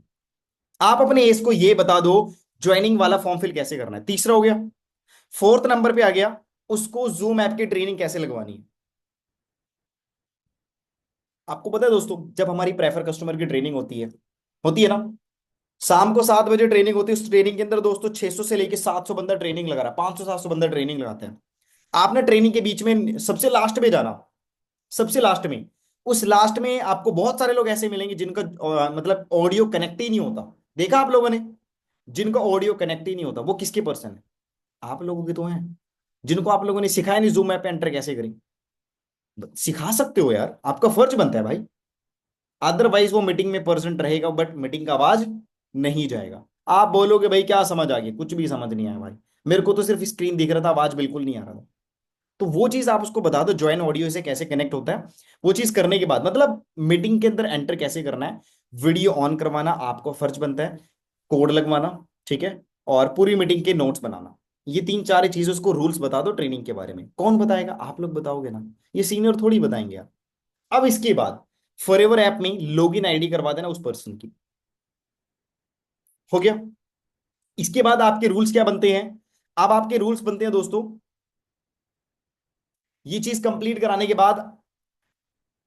आप अपने एज को ये बता दो, ज्वाइनिंग वाला फॉर्म फिल कैसे करना है, तीसरा हो गया। फोर्थ नंबर पे आ गया, उसको जूम ऐप की ट्रेनिंग कैसे लगवानी है। आपको पता है दोस्तों, जब हमारी प्रेफर कस्टमर की ट्रेनिंग होती है ना, शाम को 7 बजे ट्रेनिंग होती है। उस ट्रेनिंग के अंदर दोस्तों 600 से लेके 700 बंदा ट्रेनिंग लगा रहा है, 500-700 बंदा ट्रेनिंग लगाते हैं। आपने ट्रेनिंग के बीच में सबसे लास्ट में जाना, सबसे लास्ट में। उस लास्ट में आपको बहुत सारे लोग ऐसे मिलेंगे जिनका मतलब ऑडियो कनेक्ट ही नहीं होता। देखा आप लोगों ने, जिनका ऑडियो कनेक्ट ही नहीं होता, वो किसके पर्सन है, आप लोगों के तो हैं, जिनको आप लोगों ने सिखाया नहीं जूम ऐप पे एंटर कैसे करें। सिखा सकते हो यार, आपका फर्ज बनता है भाई। अदरवाइज वो मीटिंग में प्रेजेंट रहेगा बट मीटिंग का आवाज नहीं जाएगा। आप बोलोगे भाई क्या समझ आ गई, कुछ भी समझ नहीं आया भाई, मेरे को तो सिर्फ स्क्रीन दिख रहा था, आवाज बिल्कुल नहीं आ रहा था। तो वो चीज आप उसको बता दो, ज्वाइन ऑडियो से कैसे कनेक्ट होता है। वो चीज करने के बाद मतलब मीटिंग के अंदर एंटर कैसे करना है, वीडियो ऑन करवाना आपको फर्ज बनता है, कोड लगवाना, ठीक है, और पूरी मीटिंग के नोट्स बनाना। ये 3-4 चीजें उसको रूल्स बता दो ट्रेनिंग के बारे में। कौन बताएगा, आप लोग बताओगे ना, ये सीनियर थोड़ी बताएंगे आप। अब इसके बाद फॉरएवर ऐप में लॉगिन आईडी करवा देना उस पर्सन की। हो गया। इसके बाद आपके रूल्स क्या बनते हैं, अब आपके रूल्स बनते हैं दोस्तों, ये चीज कंप्लीट कराने के बाद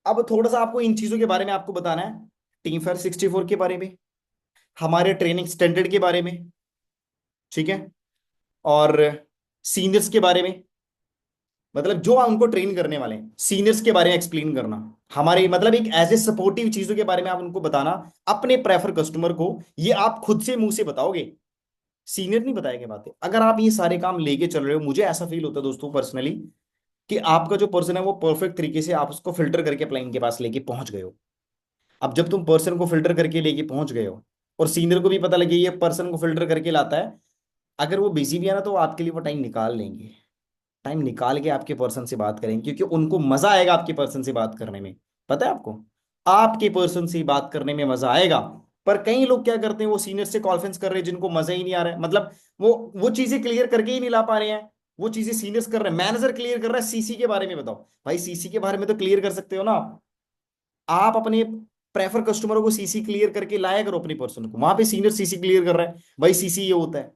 अब थोड़ा सा आपको इन चीजों के बारे में आपको बताना है। टीम फेयर 64 के बारे में, हमारे ट्रेनिंग स्टैंडर्ड के बारे में, ठीक है, और सीनियर्स के बारे में, मतलब जो उनको ट्रेन करने वाले हैं सीनियर्स के बारे में एक्सप्लेन करना। हमारे मतलब एक एज ए सपोर्टिव चीजों के बारे में आप उनको बताना, अपने प्रेफर कस्टमर को। ये आप खुद से मुंह से बताओगे, सीनियर नहीं बताएंगे बातें। अगर आप ये सारे काम लेके चल रहे हो, मुझे ऐसा फील होता है दोस्तों पर्सनली कि आपका जो पर्सन है वो परफेक्ट तरीके से आप उसको फिल्टर करके क्लाइंट के पास लेके पहुंच गए हो। अब जब तुम पर्सन को फिल्टर करके लेके पहुंच गए हो और सीनियर को भी पता लगे ये पर्सन को फिल्टर करके लाता है, अगर वो बिजी भी है ना तो आपके लिए वो टाइम निकाल लेंगे। टाइम निकाल के आपके पर्सन से बात करेंगे, क्योंकि उनको मजा आएगा आपके पर्सन से बात करने में। पता है आपको, आपके पर्सन से बात करने में मजा आएगा। पर कई लोग क्या करते हैं, वो सीनियर से कॉन्फ्रेंस कर रहे हैं जिनको मजा ही नहीं आ रहा है, मतलब वो चीजें क्लियर करके ही नहीं ला पा रहे हैं। वो चीजें सीनियर्स कर रहे हैं, मैनेजर क्लियर कर रहा है, सीसी के बारे में बताओ भाई। सीसी के बारे में तो क्लियर कर सकते हो ना आप अपने प्रेफर कस्टमरों को सीसी क्लियर करके लाया करो अपनी पर्सन को, वहां पे सीनियर सीसी क्लियर कर रहा है भाई, सीसी ये होता है।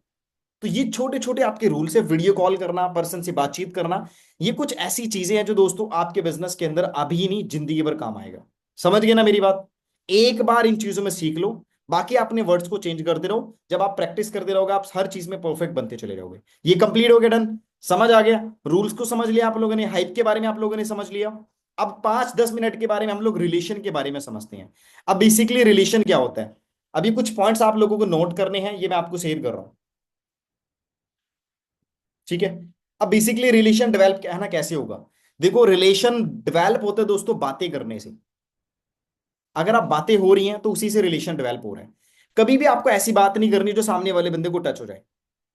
तो ये छोटे छोटे आपके रूल्स है, वीडियो कॉल करना, पर्सन से बातचीत करना, ये कुछ ऐसी चीजें हैं जो दोस्तों आपके बिजनेस के अंदर अभी नहीं जिंदगी भर काम आएगा। समझ गए ना मेरी बात। एक बार इन चीजों में सीख लो, बाकी अपने वर्ड्स को चेंज करते रहो। जब आप प्रैक्टिस करते रहोगे आप हर चीज में परफेक्ट बनते चले रहोगे। ये कंप्लीट हो गया, डन। समझ आ गया, रूल्स को समझ लिया आप लोगों ने, हाइप के बारे में आप लोगों ने समझ लिया। अब 5-10 मिनट के बारे में हम लोग रिलेशन के बारे में समझते हैं। अब बेसिकली रिलेशन क्या होता है, अभी कुछ पॉइंट्स आप लोगों को नोट करने हैं, ये मैं आपको शेयर कर रहा हूं। ठीक है। अब बेसिकली रिलेशन डेवलप है ना, कैसे होगा? देखो, रिलेशन डेवलप होते हैं दोस्तों बातें करने से। अगर आप बातें हो रही हैं तो उसी से रिलेशन डेवलप हो रहा है। कभी भी आपको ऐसी बात नहीं करनी जो सामने वाले बंदे को टच हो जाए।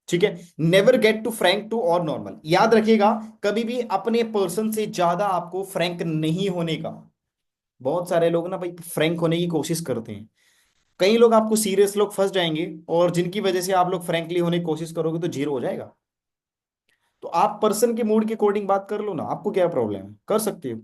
ठीक है। Never get too frank too और नॉर्मल, याद रखिएगा। कभी भी अपने पर्सन से ज्यादा आपको फ्रैंक नहीं होने का। बहुत सारे लोग ना भाई फ्रैंक होने की कोशिश करते हैं। कई लोग आपको सीरियस लोग फंस जाएंगे, और जिनकी वजह से आप लोग फ्रैंकली होने की कोशिश करोगे तो जीरो हो जाएगा। तो आप पर्सन के मूड के अकॉर्डिंग बात कर लो ना, आपको क्या प्रॉब्लम है, कर सकते हो।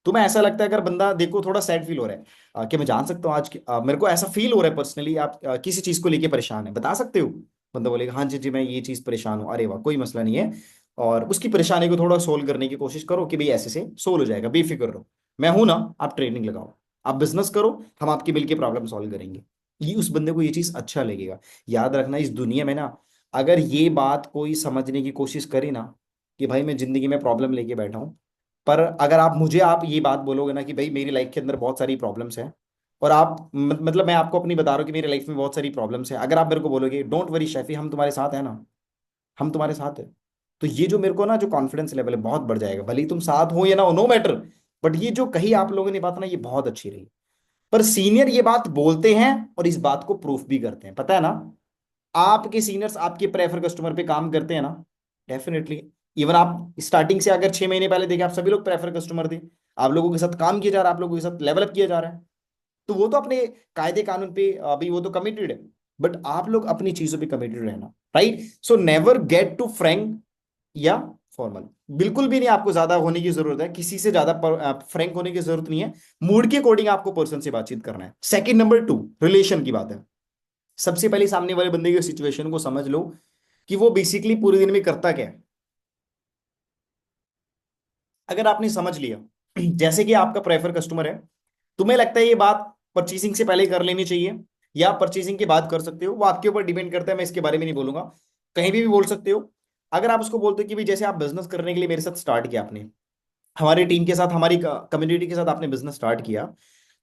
तुम्हें ऐसा लगता है अगर बंदा देखो थोड़ा सैड फील हो रहा है, कि मैं जान सकता हूँ आज मेरे को ऐसा फील हो रहा है पर्सनली, आप किसी चीज को लेके परेशान है, बता सकते हो। बंदा बोलेगा हाँ जी जी मैं ये चीज परेशान हूँ, अरे वाह कोई मसला नहीं है। और उसकी परेशानी को थोड़ा सोल्व करने की कोशिश करो कि भाई ऐसे से सोल्व हो जाएगा, बेफिक्र रहो, मैं हूं ना, आप ट्रेनिंग लगाओ, आप बिजनेस करो, हम आपकी मिलके प्रॉब्लम सॉल्व करेंगे। ये उस बंदे को ये चीज अच्छा लगेगा। याद रखना इस दुनिया में ना, अगर ये बात कोई समझने की कोशिश करे ना कि भाई मैं जिंदगी में प्रॉब्लम लेके बैठा हूँ, पर अगर आप ये बात बोलोगे ना कि भाई मेरी लाइफ के अंदर बहुत सारी प्रॉब्लम्स हैं, और आप मतलब मैं आपको अपनी बता रहा हूँ कि मेरी लाइफ में बहुत सारी प्रॉब्लम्स हैं, अगर आप मेरे को बोलोगे डोंट वरी शैफी हम तुम्हारे साथ हैं ना, हम तुम्हारे साथ हैं, तो ये जो मेरे को ना जो कॉन्फिडेंस लेवल है बहुत बढ़ जाएगा, भले ही तुम साथ हो या ना हो नो मैटर। बट ये जो कही आप लोगों ने बात ना, ये बहुत अच्छी रही। पर सीनियर ये बात बोलते हैं और इस बात को प्रूफ भी करते हैं, पता है ना। आपके सीनियर्स आपके प्रेफर कस्टमर पे काम करते हैं ना, डेफिनेटली। इवन आप स्टार्टिंग से अगर 6 महीने पहले देखे, आप सभी लोग प्रेफर कस्टमर थे, आप लोगों के साथ काम किया जा रहा है, आप लोगों के साथ लेवल अप किया जा रहा है, तो वो तो अपने कायदे कानून पे अभी वो तो कमिटेड है। बट आप लोग अपनी चीजों पे कमिटेड रहना, right. So never get too frank या फॉर्मल, बिल्कुल भी नहीं। आपको ज्यादा होने की जरूरत है, किसी से ज्यादा फ्रैंक होने की जरूरत नहीं है। मूड के अकॉर्डिंग आपको पर्सन से बातचीत करना है। सेकंड नंबर 2, रिलेशन की बात है। सबसे पहले सामने वाले बंदे की सिचुएशन को समझ लो कि वो बेसिकली पूरे दिन में करता क्या है। अगर आपने समझ लिया जैसे कि आपका प्रेफर कस्टमर है, तुम्हें लगता है ये बात परचेसिंग से पहले कर लेनी चाहिए या परचेसिंग के बाद कर सकते हो, वो आपके ऊपर डिपेंड करता है, मैं इसके बारे में नहीं बोलूंगा। कहीं भी बोल सकते हो। अगर आप उसको बोलते हो कि भाई जैसे आप बिजनेस करने के लिए मेरे साथ स्टार्ट किया आपने, हमारी टीम के साथ हमारी कम्युनिटी के साथ आपने बिजनेस स्टार्ट किया,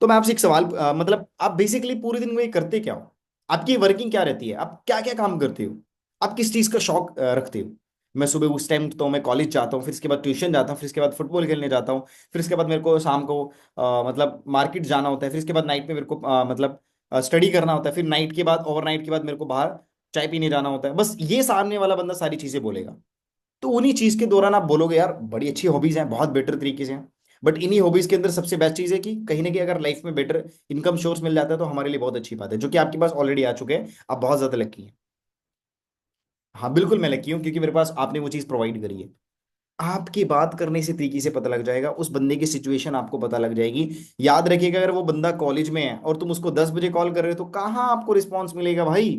तो मैं आपसे एक सवाल मतलब आप बेसिकली पूरे दिन में करते क्या हो, आपकी वर्किंग क्या रहती है, आप क्या क्या काम करते हो, आप किस चीज का शौक रखते हो? मैं सुबह उस टाइम तो मैं कॉलेज जाता हूँ, फिर इसके बाद ट्यूशन जाता हूँ, फिर इसके बाद फुटबॉल खेलने जाता हूँ, फिर इसके बाद मेरे को शाम को मतलब मार्केट जाना होता है, फिर इसके बाद नाइट में मेरे को मतलब स्टडी करना होता है, फिर नाइट के बाद ओवरनाइट के बाद मेरे को बाहर चाय पीने जाना होता है। बस ये सामने वाला बंदा सारी चीजें बोलेगा, तो उन्हीं चीज के दौरान आप बोलोगे यार बड़ी अच्छी हॉबीज हैं, बहुत बेटर तरीके से हैं। बट इन्हीं हॉबीज के अंदर सबसे बेस्ट चीज है कि कहीं ना कहीं अगर लाइफ में बेटर इनकम सोर्स मिल जाता है तो हमारे लिए बहुत अच्छी बात है, जो कि आपके पास ऑलरेडी आ चुके हैं, आप बहुत ज्यादा लकी हैं। हाँ बिल्कुल मैं लकी हूँ, क्योंकि मेरे पास आपने वो चीज प्रोवाइड करी है। आपकी बात करने से तरीके से पता लग जाएगा, उस बंदे की सिचुएशन आपको पता लग जाएगी। याद रखिएगा, अगर वो बंदा कॉलेज में है और तुम उसको 10 बजे कॉल कर रहे हो तो कहाँ आपको रिस्पॉन्स मिलेगा भाई।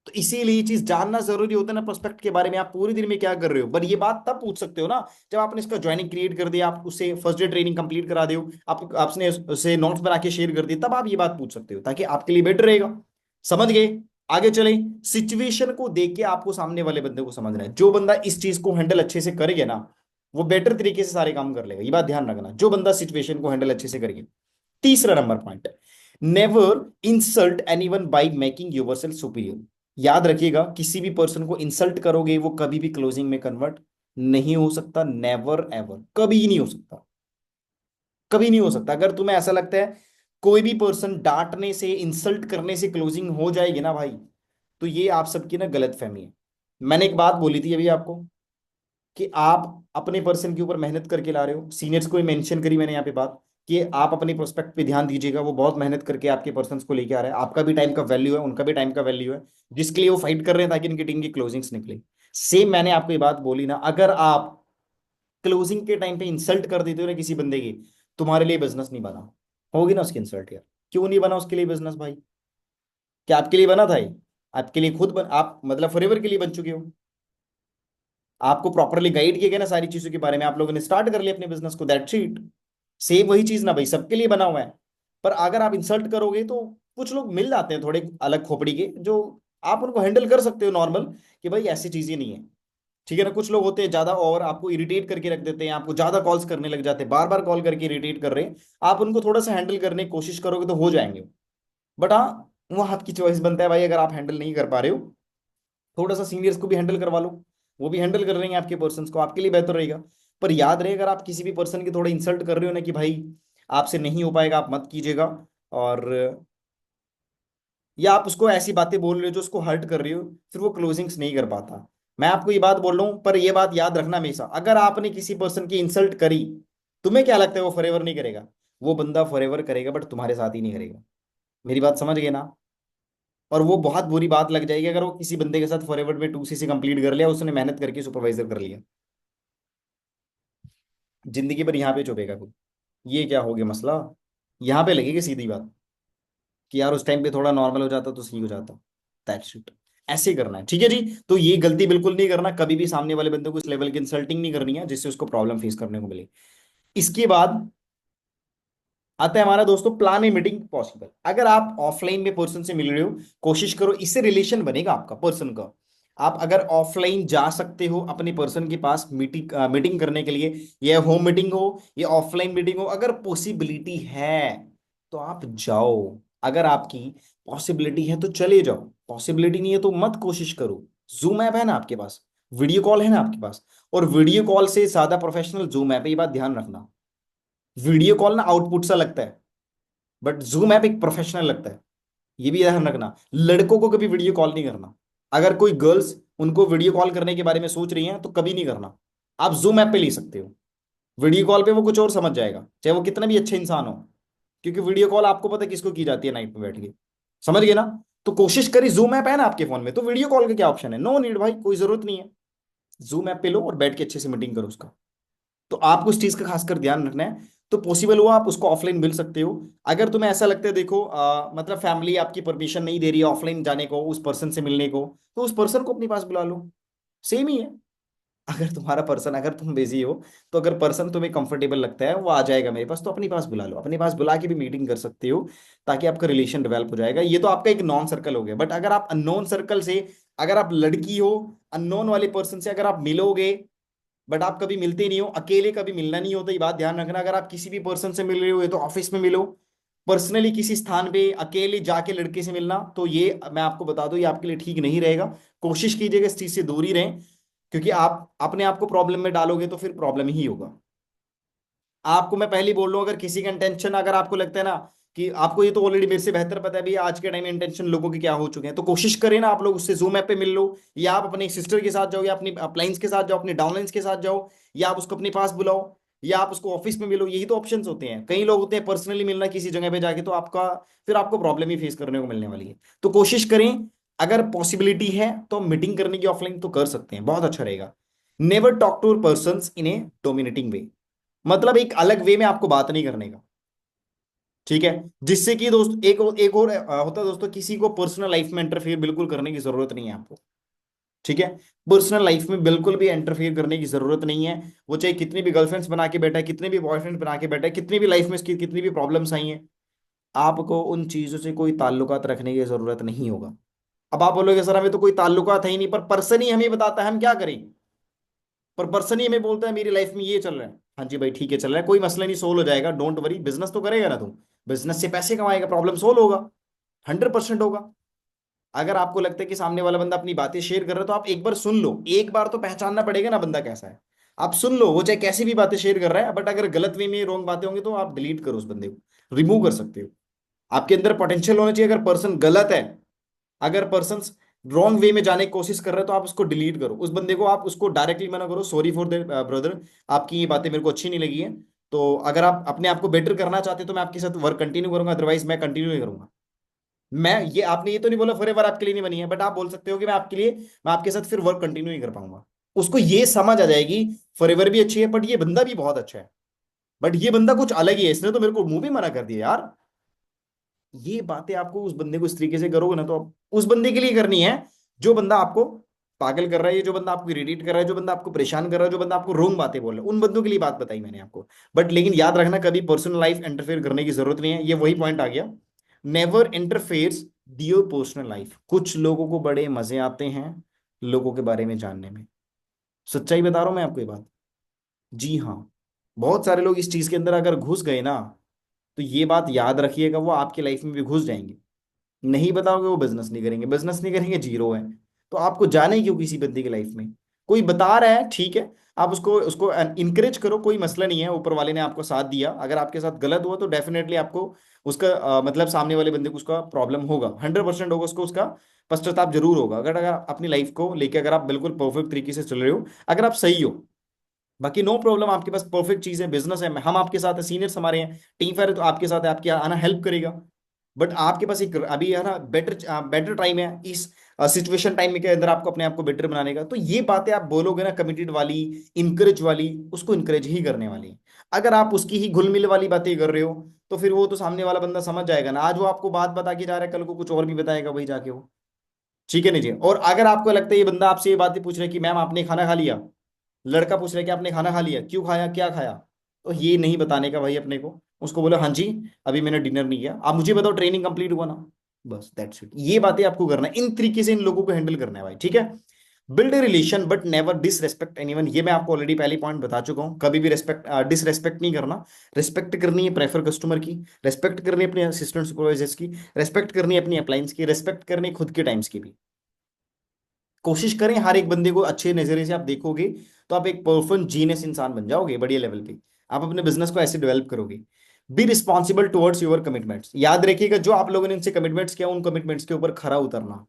तो इसीलिए ये चीज जानना जरूरी होता है ना, प्रोस्पेक्ट के बारे में, आप पूरे दिन में क्या कर रहे हो। पर ये बात तब पूछ सकते हो ना जब आपने इसका ज्वाइनिंग क्रिएट कर दिया, आप उससे फर्स्ट डे ट्रेनिंग कंप्लीट करा दो, आप आपने उसे नोट्स बना के शेयर कर दिए, तब आप ये बात पूछ सकते हो, ताकि आपके लिए बेटर रहेगा। समझ गए? आगे चले। सिचुएशन को देख के आपको सामने वाले बंदे को समझना है। जो बंदा इस चीज को हैंडल अच्छे से करेगा ना, वो बेटर तरीके से सारे काम कर लेगा। ये बात ध्यान रखना, जो बंदा सिचुएशन को हैंडल अच्छे से करेगा। तीसरा number point, never insult anyone by making yourself superior. याद रखिएगा, किसी भी पर्सन को इंसल्ट करोगे वो कभी भी क्लोजिंग में कन्वर्ट नहीं हो सकता, नेवर एवर, कभी नहीं हो सकता, कभी नहीं हो सकता। अगर तुम्हें ऐसा लगता है कोई भी पर्सन डांटने से इंसल्ट करने से क्लोजिंग हो जाएगी ना भाई, तो ये आप सबकी ना गलत फहमी है। मैंने एक बात बोली थी अभी आपको कि आप अपने पर्सन के ऊपर मेहनत करके ला रहे हो, सीनियर्स को ही मेंशन करी मैंने यहाँ पे बात, कि आप अपने प्रोस्पेक्ट पे ध्यान दीजिएगा, वो बहुत मेहनत करके आपके पर्सन्स को लेके आ रहे हैं, आपका भी टाइम का वैल्यू है, उनका भी टाइम का वैल्यू है, जिसके लिए वो फाइट कर रहे हैं ताकि इनकी टीम की क्लोजिंग्स निकले। सेम मैंने आपको ये बात बोली ना, अगर आप क्लोजिंग के टाइम पे इंसल्ट कर देते हो ना किसी बंदे की, तुम्हारे लिए बिजनेस नहीं बना। होगी ना उसकी इंसल्ट यार, क्यों नहीं बना उसके लिए बिजनेस भाई? क्या आपके लिए बना था ये? आपके लिए खुद आप मतलब फॉरएवर के लिए बन चुके हो। आपको प्रॉपरली गाइड किया गया ना सारी चीजों के बारे में, आप लोगों ने स्टार्ट कर लिया अपने बिजनेस को, दैट्स इट। सेम वही चीज ना भाई, सबके लिए बना हुआ है। पर अगर आप इंसल्ट करोगे तो कुछ लोग मिल जाते हैं थोड़े अलग खोपड़ी के, जो आप उनको हैंडल कर सकते हो नॉर्मल, कि भाई ऐसी चीजें नहीं है। ठीक है ना। कुछ लोग होते हैं ज्यादा और आपको इरिटेट करके रख देते हैं, आपको ज्यादा कॉल्स करने लग जाते हैं, बार बार कॉल करके इरिटेट कर रहे हैं। आप उनको थोड़ा सा हैंडल करने की कोशिश करोगे तो हो जाएंगे। बट हाँ, वो आपकी चॉइस बनता है भाई, अगर आप हैंडल नहीं कर पा रहे हो, थोड़ा सा सीनियर्स को भी हैंडल करवा लो, वो भी हैंडल कर लेंगे आपके पर्सन को, आपके लिए बेहतर रहेगा। पर याद रहे, अगर आप किसी भी पर्सन की थोड़ा इंसल्ट कर रहे हो ना कि भाई आपसे नहीं हो पाएगा, आप मत कीजिएगा, और या आप उसको ऐसी बातें बोल रहे हो जो उसको हर्ट कर रही हो, फिर वो क्लोजिंग्स नहीं कर पाता। मैं आपको ये बात बोल रहा हूँ, पर ये बात याद रखना हमेशा, अगर आपने किसी पर्सन की इंसल्ट करी, तुम्हें क्या लगता है वो फॉरएवर नहीं करेगा? वो बंदा फॉरएवर करेगा, बट तुम्हारे साथ ही नहीं करेगा। मेरी बात समझ गए ना? और वो बहुत बुरी बात लग जाएगी अगर वो किसी बंदे के साथ फॉरएवर में 2CC कंप्लीट कर लिया, उसने मेहनत करके सुपरवाइजर कर लिया, जिंदगी भर यहाँ पे चुभेगा कोई। ये क्या हो गया मसला, यहाँ पे लगेगी सीधी बात कि यार उस टाइम पे थोड़ा नॉर्मल हो जाता तो सही हो जाता। That's it. ऐसे ही करना है, ठीक है जी। तो ये गलती बिल्कुल नहीं करना, कभी भी सामने वाले बंदे को इस लेवल की इंसल्टिंग नहीं करनी है जिससे उसको प्रॉब्लम फेस करने को मिले। इसके बाद आता है हमारा दोस्तों प्लान ए मीटिंग पॉसिबल। अगर आप ऑफलाइन में पर्सन से मिल रहे हो, कोशिश करो, इससे रिलेशन बनेगा आपका पर्सन का। आप अगर ऑफलाइन जा सकते हो अपने पर्सन के पास मीटिंग मीटिंग करने के लिए, ये होम मीटिंग हो या ऑफलाइन मीटिंग हो, अगर पॉसिबिलिटी है तो आप जाओ। अगर आपकी पॉसिबिलिटी है तो चले जाओ, पॉसिबिलिटी नहीं है तो मत कोशिश करो। जूम ऐप है ना आपके पास, वीडियो कॉल है ना आपके पास, और वीडियो कॉल से ज्यादा प्रोफेशनल जूम ऐप है, ये बात ध्यान रखना। वीडियो कॉल ना आउटपुट सा लगता है, बट जूम ऐप एक प्रोफेशनल लगता है। ये भी ध्यान रखना, लड़कों को कभी वीडियो कॉल नहीं करना। अगर कोई गर्ल्स उनको वीडियो कॉल करने के बारे में सोच रही हैं तो कभी नहीं करना। आप जूम ऐप पे ले सकते हो, वीडियो कॉल पे वो कुछ और समझ जाएगा, चाहे वो कितना भी अच्छे इंसान हो। क्योंकि वीडियो कॉल आपको पता है किसको की जाती है, नाइट में बैठ के। समझ गए ना? तो कोशिश करिए, जूम ऐप है ना आपके फोन में, तो वीडियो कॉल का क्या ऑप्शन है, नो नीड भाई, कोई जरूरत नहीं है। जूम ऐप पे लो और बैठ के अच्छे से मीटिंग करो उसका। तो आपको इस चीज का खासकर ध्यान रखना है। तो पॉसिबल हुआ आप उसको ऑफलाइन मिल सकते हो। अगर तुम्हें ऐसा लगता है, देखो मतलब फैमिली आपकी परमिशन नहीं दे रही है ऑफलाइन जाने को, उस पर्सन से मिलने को, तो उस पर्सन को अपने पास बुला लो। सेम ही है। अगर तुम्हारा पर्सन, अगर तुम बिजी हो, तो अगर पर्सन तुम्हें कंफर्टेबल लगता है वो आ जाएगा मेरे पास, तो अपने पास बुला लो, अपने पास बुला के भी मीटिंग कर सकते हो, ताकि आपका रिलेशन डेवलप हो जाएगा। ये तो आपका एक नॉन सर्कल हो गया। बट अगर आप अननोन सर्कल से, अगर आप लड़की हो, अननोन वाले पर्सन से अगर आप मिलोगे, बट आप कभी मिलते नहीं हो, अकेले कभी मिलना नहीं होता, ये बात ध्यान रखना। अगर आप किसी भी पर्सन से मिल रहे हो, ये तो ऑफिस में मिलो, पर्सनली किसी स्थान पे अकेले जाके लड़के से मिलना, तो ये मैं आपको बता दूं, ये आपके लिए ठीक नहीं रहेगा। कोशिश कीजिएगा इस चीज से दूर ही रहें, क्योंकि आप अपने आप को प्रॉब्लम में डालोगे तो फिर प्रॉब्लम ही होगा। आपको मैं पहले ही बोल रहा हूँ, अगर किसी का इंटेंशन, अगर आपको लगता है ना कि आपको, ये तो ऑलरेडी मेरे से बेहतर पता है भैया आज के टाइम में इंटेंशन लोगों के क्या हो चुके हैं, तो कोशिश करें ना आप लोग उससे जूम ऐप पे मिल लो, या आप अपने सिस्टर के साथ जाओ, या अपनी अपलाइंस के साथ जाओ, अपने डाउनलाइंस के साथ जाओ, या आप उसको अपने पास बुलाओ, या आप उसको ऑफिस में मिलो। यही तो ऑप्शंस होते हैं। कई लोग होते हैं पर्सनली मिलना किसी जगह पे जाके, तो आपका फिर आपको प्रॉब्लम ही फेस करने को मिलने वाली है। तो कोशिश करें, अगर पॉसिबिलिटी है तो मीटिंग करने की ऑफलाइन तो कर सकते हैं, बहुत अच्छा रहेगा। Never talk to person in a dominating way, मतलब एक अलग वे में आपको बात नहीं करने का, ठीक है। जिससे कि दोस्त एक और होता है दोस्तों, किसी को पर्सनल लाइफ में इंटरफेयर बिल्कुल करने की जरूरत नहीं है आपको, ठीक है। पर्सनल लाइफ में बिल्कुल भी इंटरफेयर करने की जरूरत नहीं है। वो चाहे कितनी भी गर्लफ्रेंड्स बना के बैठा है, कितने भी बॉयफ्रेंड बना के बैठा है, कितनी भी लाइफ में इसकी कितनी भी प्रॉब्लम्स आई हैं, आपको उन चीजों से कोई ताल्लुकात रखने की जरूरत नहीं होगा। अब आप बोलोगे सर हमें तो कोई ताल्लुकात है ही नहीं, पर पर्सन ही हमें बताता है, हम क्या करें? पर पर्सन ही हमें बोलता है मेरी लाइफ में ये चल रहा है, हाँ जी भाई ठीक है चल रहा है, कोई मसला नहीं, सोल्व हो जाएगा, डोंट वरी, बिजनेस तो करेगा ना तुम, बिजनेस से पैसे कमाएगा, प्रॉब्लम सोल्व होगा, 100% होगा। अगर आपको लगता है कि सामने वाला बंदा अपनी बातें शेयर कर रहा है, तो आप एक बार सुन लो, एक बार तो पहचानना पड़ेगा ना बंदा कैसा है। आप सुन लो, वो चाहे कैसी भी बातें शेयर कर रहा है, बट अगर गलत वे में रॉन्ग बातें होंगी तो आप डिलीट करो, उस बंदे को रिमूव कर सकते हो। आपके अंदर पोटेंशियल होना चाहिए, अगर पर्सन गलत है, अगर पर्सन रॉन्ग वे में जाने की कोशिश कर रहे हो, तो आप उसको डिलीट करो, उस बंदे को आप उसको डायरेक्टली मना करो, सॉरी फॉर द ब्रदर, आपकी ये बातें मेरे को अच्छी नहीं लगी है। तो अगर आप अपने आप को बेटर करना चाहते हो तो मैं आपके साथ वर्क कंटिन्यू करूंगा, अदरवाइज मैं कंटिन्यू नहीं करूंगा। मैं ये, आपने ये तो नहीं बोला फॉरएवर आपके लिए नहीं बनी है, बट आप बोल सकते हो कि मैं आपके साथ फिर वर्क कंटिन्यू नहीं कर पाऊंगा। उसको ये समझ आ जाएगी फॉरएवर भी अच्छी है, बट ये बंदा भी बहुत अच्छा है, बट ये बंदा कुछ अलग ही है, इसने तो मेरे को मुंह भी मना कर दिया यार। ये बातें आपको उस बंदे को इस तरीके से करोगे ना, तो आप उस बंदे के लिए करनी है जो बंदा आपको पागल कर रहा है, जो बंदा आपको इरिटेट कर रहा है, जो बंदा आपको परेशान कर रहा है, जो बंदा आपको रोंग बातें बोल रहा है, उन बंदों के लिए बात बताई मैंने आपको। बट लेकिन याद रखना, कभी पर्सनल लाइफ इंटरफेयर करने की जरूरत नहीं है, ये वही पॉइंट आ गया। Never interferes your personal life. कुछ लोगों को बड़े मजे आते हैं लोगों के बारे में जानने में, सच्चाई बता रहा हूं मैं आपको ये बात। जी हाँ। बहुत सारे लोग इस चीज के अंदर अगर घुस गए ना, तो ये बात याद रखिएगा, वो आपकी लाइफ में भी घुस जाएंगे। नहीं बताओगे वो बिजनेस नहीं करेंगे, बिजनेस नहीं करेंगे, जीरो है। तो आपको जाना ही क्यों किसी बंदे की लाइफ में? कोई बता रहा है ठीक है, आप उसको उसको इनकरेज करो, कोई मसला नहीं है, ऊपर वाले ने आपको साथ दिया। अगर आपके साथ गलत हुआ तो डेफिनेटली आपको उसका मतलब सामने वाले बंदे को उसका प्रॉब्लम होगा, 100% होगा उसको, उसका पश्चाताप जरूर होगा। अगर अगर अपनी लाइफ को लेके अगर आप बिल्कुल परफेक्ट तरीके से चल रहे हो, अगर आप सही हो, बाकी नो प्रॉब्लम, आपके पास परफेक्ट चीज है, बिजनेस है, हम आपके साथ है, सीनियर्स हमारे हैं, टीम फायर है तो आपके साथ है, आपके आना हेल्प करेगा। बट आपके पास एक अभी है ना बेटर बेटर टाइम है इस सिचुएशन टाइम में के अंदर आपको अपने आप को बेटर बनाने का। तो ये बातें आप बोलोगे ना कमिटेड वाली, इनकरेज वाली, उसको इनकरेज ही करने वाली है। अगर आप उसकी ही घुल मिल वाली बातें कर रहे हो, तो फिर वो तो सामने वाला बंदा समझ जाएगा ना, आज वो आपको बात बता के जा रहा है, कल को कुछ और भी बताएगा भाई जाके वो। ठीक है नहीं जी? और अगर आपको लगता है ये बंदा आपसे ये बातें पूछ रहा है कि मैम आपने खाना खा लिया, लड़का पूछ रहा है कि आपने खाना खा लिया, क्यों खाया, क्या खाया, तो ये नहीं बताने का भाई अपने को। उसको बोलो हाँ जी, अभी मैंने डिनर नहीं किया, आप मुझे बताओ ट्रेनिंग कंप्लीट हुआ ना। बस दैट्स इट। ये बातें आपको करना है, इन तरीके से इन लोगों को हैंडल करना है भाई, ठीक है। Build a relation but never disrespect anyone, ये मैं आपको ऑलरेडी पहली पॉइंट बता चुका हूं। कभी भी रेस्पेक्ट डिसरेस्पेक्ट नहीं करना। रेस्पेक्ट करनी है प्रेफर कस्टमर की, रेस्पेक्ट करनी है अपने असिस्टेंट सुपरवाइजर्स की, रेस्पेक्ट करनी है अपनी अप्लायंस की, रेस्पेक्ट करनी है खुद के टाइम्स की भी। कोशिश करें हर एक बंदे को अच्छे नजरिए से आप देखोगे, तो आप एक परफेक्ट जीनियस इंसान बन जाओगे बढ़िया लेवल पे। आप अपने बिजनेस को ऐसे डेवलप करोगे। B responsible towards your commitments, याद रखिएगा जो आप लोगों ने इनसे कमिटमेंट्स किया, उन कमिटमेंट्स के ऊपर खरा उतरना।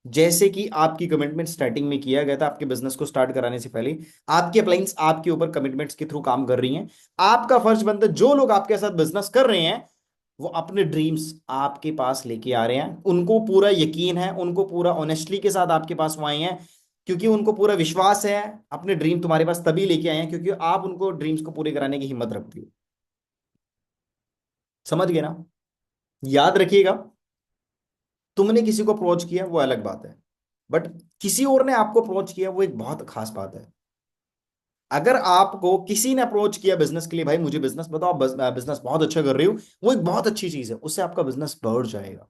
जैसे कि आपकी कमिटमेंट स्टार्टिंग में किया गया था, आपके बिजनेस को स्टार्ट कराने से पहले आपकी अप्लायंस आपके ऊपर कमिटमेंट्स के थ्रू काम कर रही हैं। आपका फर्ज बनता है जो लोग आपके साथ बिजनेस कर रहे हैं, वो अपने ड्रीम्स आपके पास लेके आ रहे हैं, उनको पूरा यकीन है, उनको पूरा ऑनेस्टली के साथ आपके पास वो आए हैं, क्योंकि उनको पूरा विश्वास है। अपने ड्रीम तुम्हारे पास तभी लेके आए हैं क्योंकि आप उनको ड्रीम्स को पूरे कराने की हिम्मत रखती हो। समझ गए ना? याद रखिएगा, तुमने किसी को अप्रोच किया वो अलग बात है, बट किसी और ने आपको अप्रोच किया वो एक बहुत खास बात है। अगर आपको किसी ने अप्रोच किया बिजनेस के लिए, भाई मुझे बिजनेस बताओ, बिजनेस बहुत अच्छा कर रही हो, वो एक बहुत अच्छी चीज है, उससे आपका बिजनेस बढ़ जाएगा।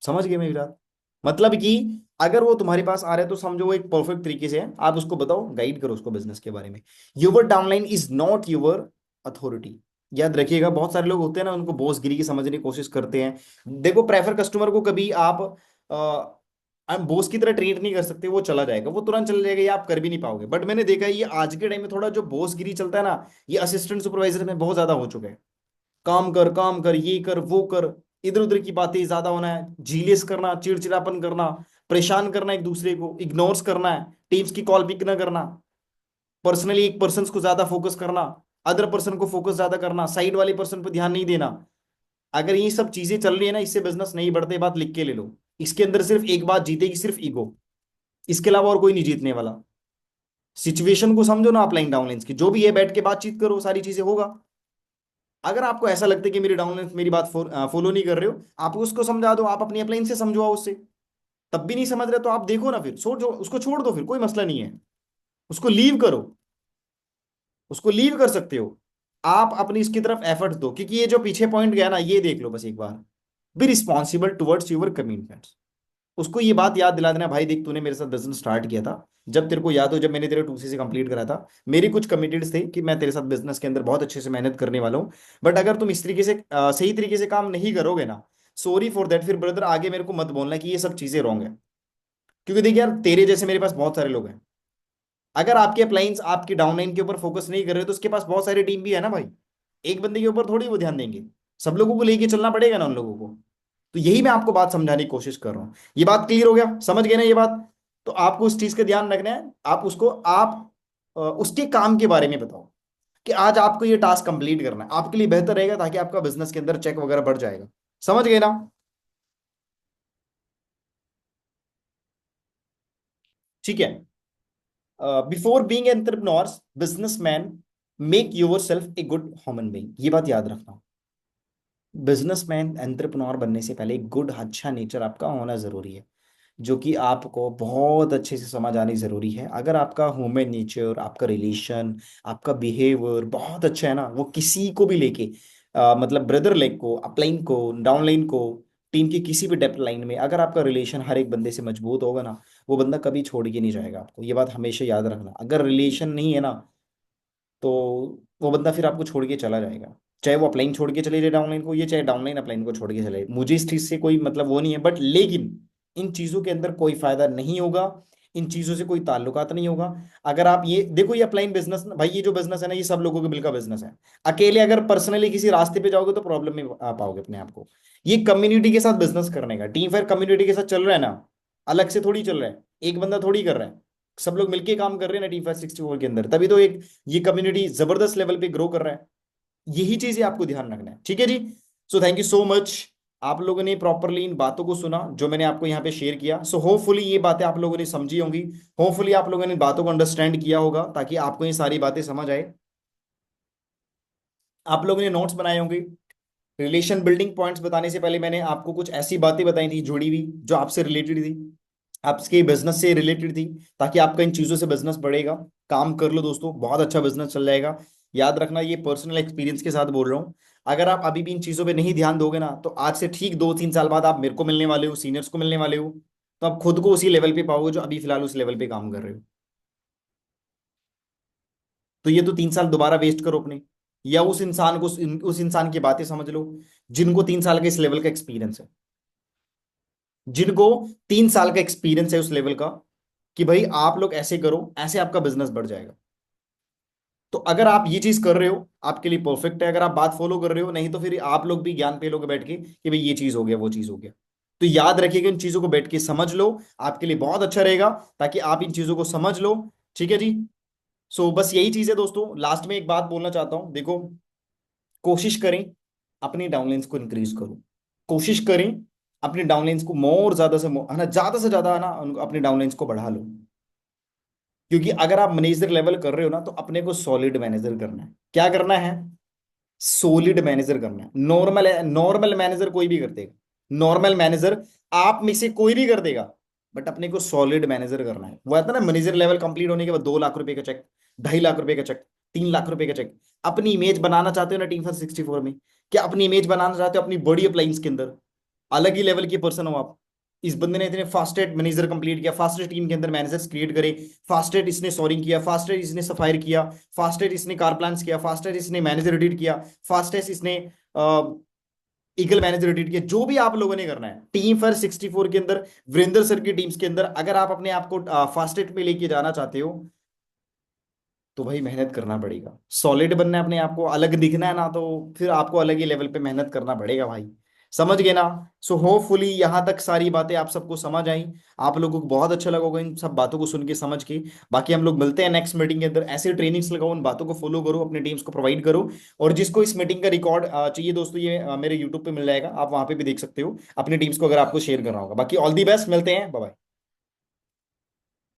समझ गए मेरी बात? मतलब कि अगर वो तुम्हारे पास आ रहा है तो समझो वो एक परफेक्ट तरीके से है, आप उसको बताओ, गाइड करो उसको बिजनेस के बारे में। Your downline is not your authority. याद रखिएगा, बहुत सारे लोग होते हैं ना, उनको बॉसगिरी की समझने की कोशिश करते हैं। देखो प्रेफर कस्टमर को कभी आप बॉस की तरह ट्रीट नहीं कर सकते, वो चला जाएगा, वो तुरंत चला जाएगा, ये आप कर भी नहीं पाओगे। बट मैंने देखा है ये आज के टाइम में थोड़ा जो बॉसगिरी चलता है ना, ये असिस्टेंट सुपरवाइजर में बहुत ज्यादा हो चुका है। काम कर, ये कर, वो कर, इधर उधर की बातें ज्यादा होना है, झीलेस करना, चिड़चिड़ापन करना, परेशान करना, एक दूसरे को इग्नोर्स करना है, टीम्स की कॉल पिक ना करना, पर्सनली एक पर्सन को ज्यादा फोकस करना, अदर पर्सन को फोकस ज्यादा करना, साइड वाले पर्सन पर ध्यान नहीं देना। अगर ये सब चीजें चल रही है ना, इससे बिजनेस नहीं बढ़ते, बात लिख के ले लो। इसके अंदर सिर्फ एक बात जीतेगी, सिर्फ ईगो, इसके अलावा और कोई नहीं जीतने वाला। सिचुएशन को समझो ना, अपलाइन डाउनलाइंस की जो भी है, बैठ के बातचीत करो, सारी चीजें होगा। अगर आपको ऐसा लगता है कि मेरी डाउनलाइन मेरी बात फॉलो नहीं कर रहे हो, आप उसको समझा दो, आप अपनी अपलाइन से समझवाओ उससे। तब भी नहीं समझ रहे तो आप देखो ना, फिर छोड़ जो उसको, छोड़ दो, फिर कोई मसला नहीं है, उसको लीव करो, उसको लीव कर सकते हो। आप अपनी इसकी तरफ एफर्ट दो, क्योंकि ये जो पीछे पॉइंट गया ना, ये देख लो बस एक बार। Be responsible towards your commitments. उसको ये बात याद दिला देना, भाई देख तूने मेरे साथ बिजनेस स्टार्ट किया था, जब तेरे को याद हो, जब मैंने तेरे 2C से कंप्लीट करा था, मेरी कुछ कमिटेड थे कि मैं तेरे साथ बिजनेस के अंदर बहुत अच्छे से मेहनत करने वाला हूँ। बट अगर तुम इस तरीके से सही तरीके से काम नहीं करोगे ना, सॉरी फॉर दैट, फिर ब्रदर आगे मेरे को मत बोलना कि ये सब चीजें रॉन्ग है। क्योंकि देखिए यार, तेरे जैसे मेरे पास बहुत सारे लोग हैं। अगर आपके अप्लायंस आपकी डाउनलाइन के ऊपर फोकस नहीं कर रहे तो उसके पास बहुत सारी टीम भी है ना भाई। एक बंदे के ऊपर थोड़ी वो ध्यान देंगे, सब लोगों को लेके चलना पड़ेगा ना उन लोगों को। तो यही मैं आपको बात समझाने की कोशिश कर रहा हूं। ये बात क्लियर हो गया, समझ गए ना ये बात? तो आपको उस चीज का ध्यान रखना है, आप उसको आप उसके काम के बारे में बताओ कि आज आपको ये टास्क कंप्लीट करना है, आपके लिए बेहतर रहेगा, ताकि आपका बिजनेस के अंदर चेक वगैरह बढ़ जाएगा। समझ गए ना? ठीक है। Before being entrepreneurs businessman, make your self a good human being, ये बात याद रखना। बिजनेसमैन एंटरप्रेन्योर बनने से पहले एक गुड अच्छा नेचर आपका होना जरूरी है, जो कि आपको बहुत अच्छे से समझ आनी जरूरी है। अगर आपका ह्यूमन नेचर, आपका रिलेशन, आपका बिहेवियर बहुत अच्छा है ना, वो किसी को भी लेके मतलब ब्रदर लेग को, अपलाइन को, डाउनलाइन को, टीम की किसी भी डेप्थ लाइन में, अगर आपका रिलेशन हर एक बंदे से मजबूत होगा ना, वो बंदा कभी छोड़ के नहीं जाएगा आपको, ये बात हमेशा याद रखना। अगर रिलेशन नहीं है ना, तो वो बंदा फिर आपको छोड़ के चला जाएगा। चाहे वो अपलाइन छोड़ के चले जाए डाउनलाइन को, ये चाहे डाउनलाइन अपलाइन को छोड़ के चले, मुझे इस चीज से कोई मतलब वो नहीं है, बट लेकिन इन चीजों के अंदर कोई फायदा नहीं होगा, इन चीजों से कोई ताल्लुकात नहीं होगा। अगर आप ये देखो, ये अपलाइन बिजनेस भाई, ये जो बिजनेस है ना, ये सब लोगों के मिल का बिजनेस है। अकेले अगर पर्सनली किसी रास्ते पे जाओगे तो प्रॉब्लम में आ पाओगे अपने आप को। ये कम्युनिटी के साथ बिजनेस करने का, टीम फायर कम्युनिटी के साथ चल रहा है ना, अलग से थोड़ी चल रहा है, एक बंदा थोड़ी कर रहा है, सब लोग मिलके काम कर रहे हैं ना टीम फायर 64 के अंदर, तभी तो एक ये कम्युनिटी जबरदस्त लेवल पे ग्रो कर रहा है। यही चीजें आपको ध्यान रखना है, ठीक है जी। So thank you so much, आप लोगों ने प्रॉपरली इन बातों को सुना जो मैंने आपको यहाँ पे शेयर किया। सो होपफुली ये बातें आप लोगों ने समझी होंगी, होपफुली आप लोगों ने इन बातों को अंडरस्टैंड किया होगा, ताकि आपको ये सारी बातें समझ आए। आप लोगों ने नोट्स बनाए होंगे। रिलेशन बिल्डिंग पॉइंट्स बताने से पहले मैंने आपको कुछ ऐसी बातें बताई थी जुड़ी हुई, जो आपसे रिलेटेड थी, आपके बिजनेस से रिलेटेड थी, ताकि आपका इन चीजों से बिजनेस बढ़ेगा। काम कर लो दोस्तों, बहुत अच्छा बिजनेस चल जाएगा। याद रखना, ये पर्सनल एक्सपीरियंस के साथ बोल रहा हूँ। अगर आप अभी भी इन चीजों पे नहीं ध्यान दोगे ना, तो आज से ठीक 2-3 साल बाद आप मेरे को मिलने वाले हो, सीनियर्स को मिलने वाले हो, तो आप खुद को उसी लेवल पे पाओगे जो अभी फिलहाल उस लेवल पे काम कर रहे हो। तो ये तो 3 साल दोबारा वेस्ट करो अपने, या उस इंसान को, उस इंसान की बातें समझ लो जिनको 3 साल का इस लेवल का एक्सपीरियंस है, जिनको 3 साल का एक्सपीरियंस है उस लेवल का, कि भाई आप लोग ऐसे करो, ऐसे आपका बिजनेस बढ़ जाएगा। तो अगर आप ये चीज कर रहे हो, आपके लिए परफेक्ट है, अगर आप बात फॉलो कर रहे हो, नहीं तो फिर आप लोग भी ज्ञान पे लोगे बैठ के कि भाई ये चीज हो गया, वो चीज हो गया। तो याद रखिएगा, इन चीजों को बैठ के समझ लो, आपके लिए बहुत अच्छा रहेगा, ताकि आप इन चीजों को समझ लो। ठीक है जी। सो बस यही चीज है दोस्तों, लास्ट में एक बात बोलना चाहता हूं, देखो, कोशिश करें अपनी डाउनलाइंस को इंक्रीज करो, कोशिश करें अपनी डाउनलाइंस को मोर ज्यादा से है ना, ज्यादा से ज्यादा है ना, अपनी डाउनलाइंस को बढ़ा लो। क्योंकि अगर आप मैनेजर लेवल कर रहे हो ना, तो अपने को सॉलिड मैनेजर करना है। क्या करना है? सॉलिड मैनेजर करना है। नॉर्मल नॉर्मल मैनेजर कोई भी कर देगा, नॉर्मल मैनेजर आप में से कोई भी कर देगा, बट अपने को सॉलिड मैनेजर करना है। वो आता है ना, मैनेजर लेवल कंप्लीट होने के बाद 2 लाख रुपए का चेक, 2.5 लाख रुपए का चेक, 3 लाख रुपए का चेक। अपनी इमेज बनाना चाहते हो ना टीम फर 64 में, क्या अपनी इमेज बनाना चाहते हो अपनी बड़ी अप्लायंस के अंदर, अलग ही लेवल की पर्सन हो आप। इस बंदे ने इतने फास्टेस्ट मैनेजर कंप्लीट किया, फास्टेस्ट टीम के अंदर मैनेजर्स क्रिएट करे, फास्टेस्ट इसने सोरिंग किया, फास्टेस्ट इसने सफायर किया, फास्टेस्ट इसने कार प्लान्स किया, फास्टेस्ट इसने मैनेजर एडिट किया, फास्टेस्ट इसने ईगल मैनेजर एडिट किया। जो भी आप लोगों ने करना है टीम फर 64 के अंदर, वीरेंद्र सर की टीम्स के अंदर, अगर आप अपने आप को फास्टेस्ट पे लेके जाना चाहते हो, तो भाई मेहनत करना पड़ेगा। सॉलिड बनना है, अपने आप को अलग दिखना है ना, तो फिर आपको अलग ही लेवल पे मेहनत करना पड़ेगा भाई। समझ गए ना? सो होपफुली यहां तक सारी बातें आप सबको समझ आई, आप लोगों को बहुत अच्छा लगा होगा इन सब बातों को सुन के, समझ के। बाकी हम लोग मिलते हैं नेक्स्ट मीटिंग के अंदर। ऐसे ट्रेनिंग्स लगाओ, उन बातों को फॉलो करो, अपने टीम्स को प्रोवाइड करो। और जिसको इस मीटिंग का रिकॉर्ड चाहिए दोस्तों, ये मेरे यूट्यूब पे मिल जाएगा, आप वहां पे भी देख सकते हो अपनी टीम्स को, अगर आपको शेयर करना होगा। बाकी ऑल दी बेस्ट, मिलते हैं, बाय बाय।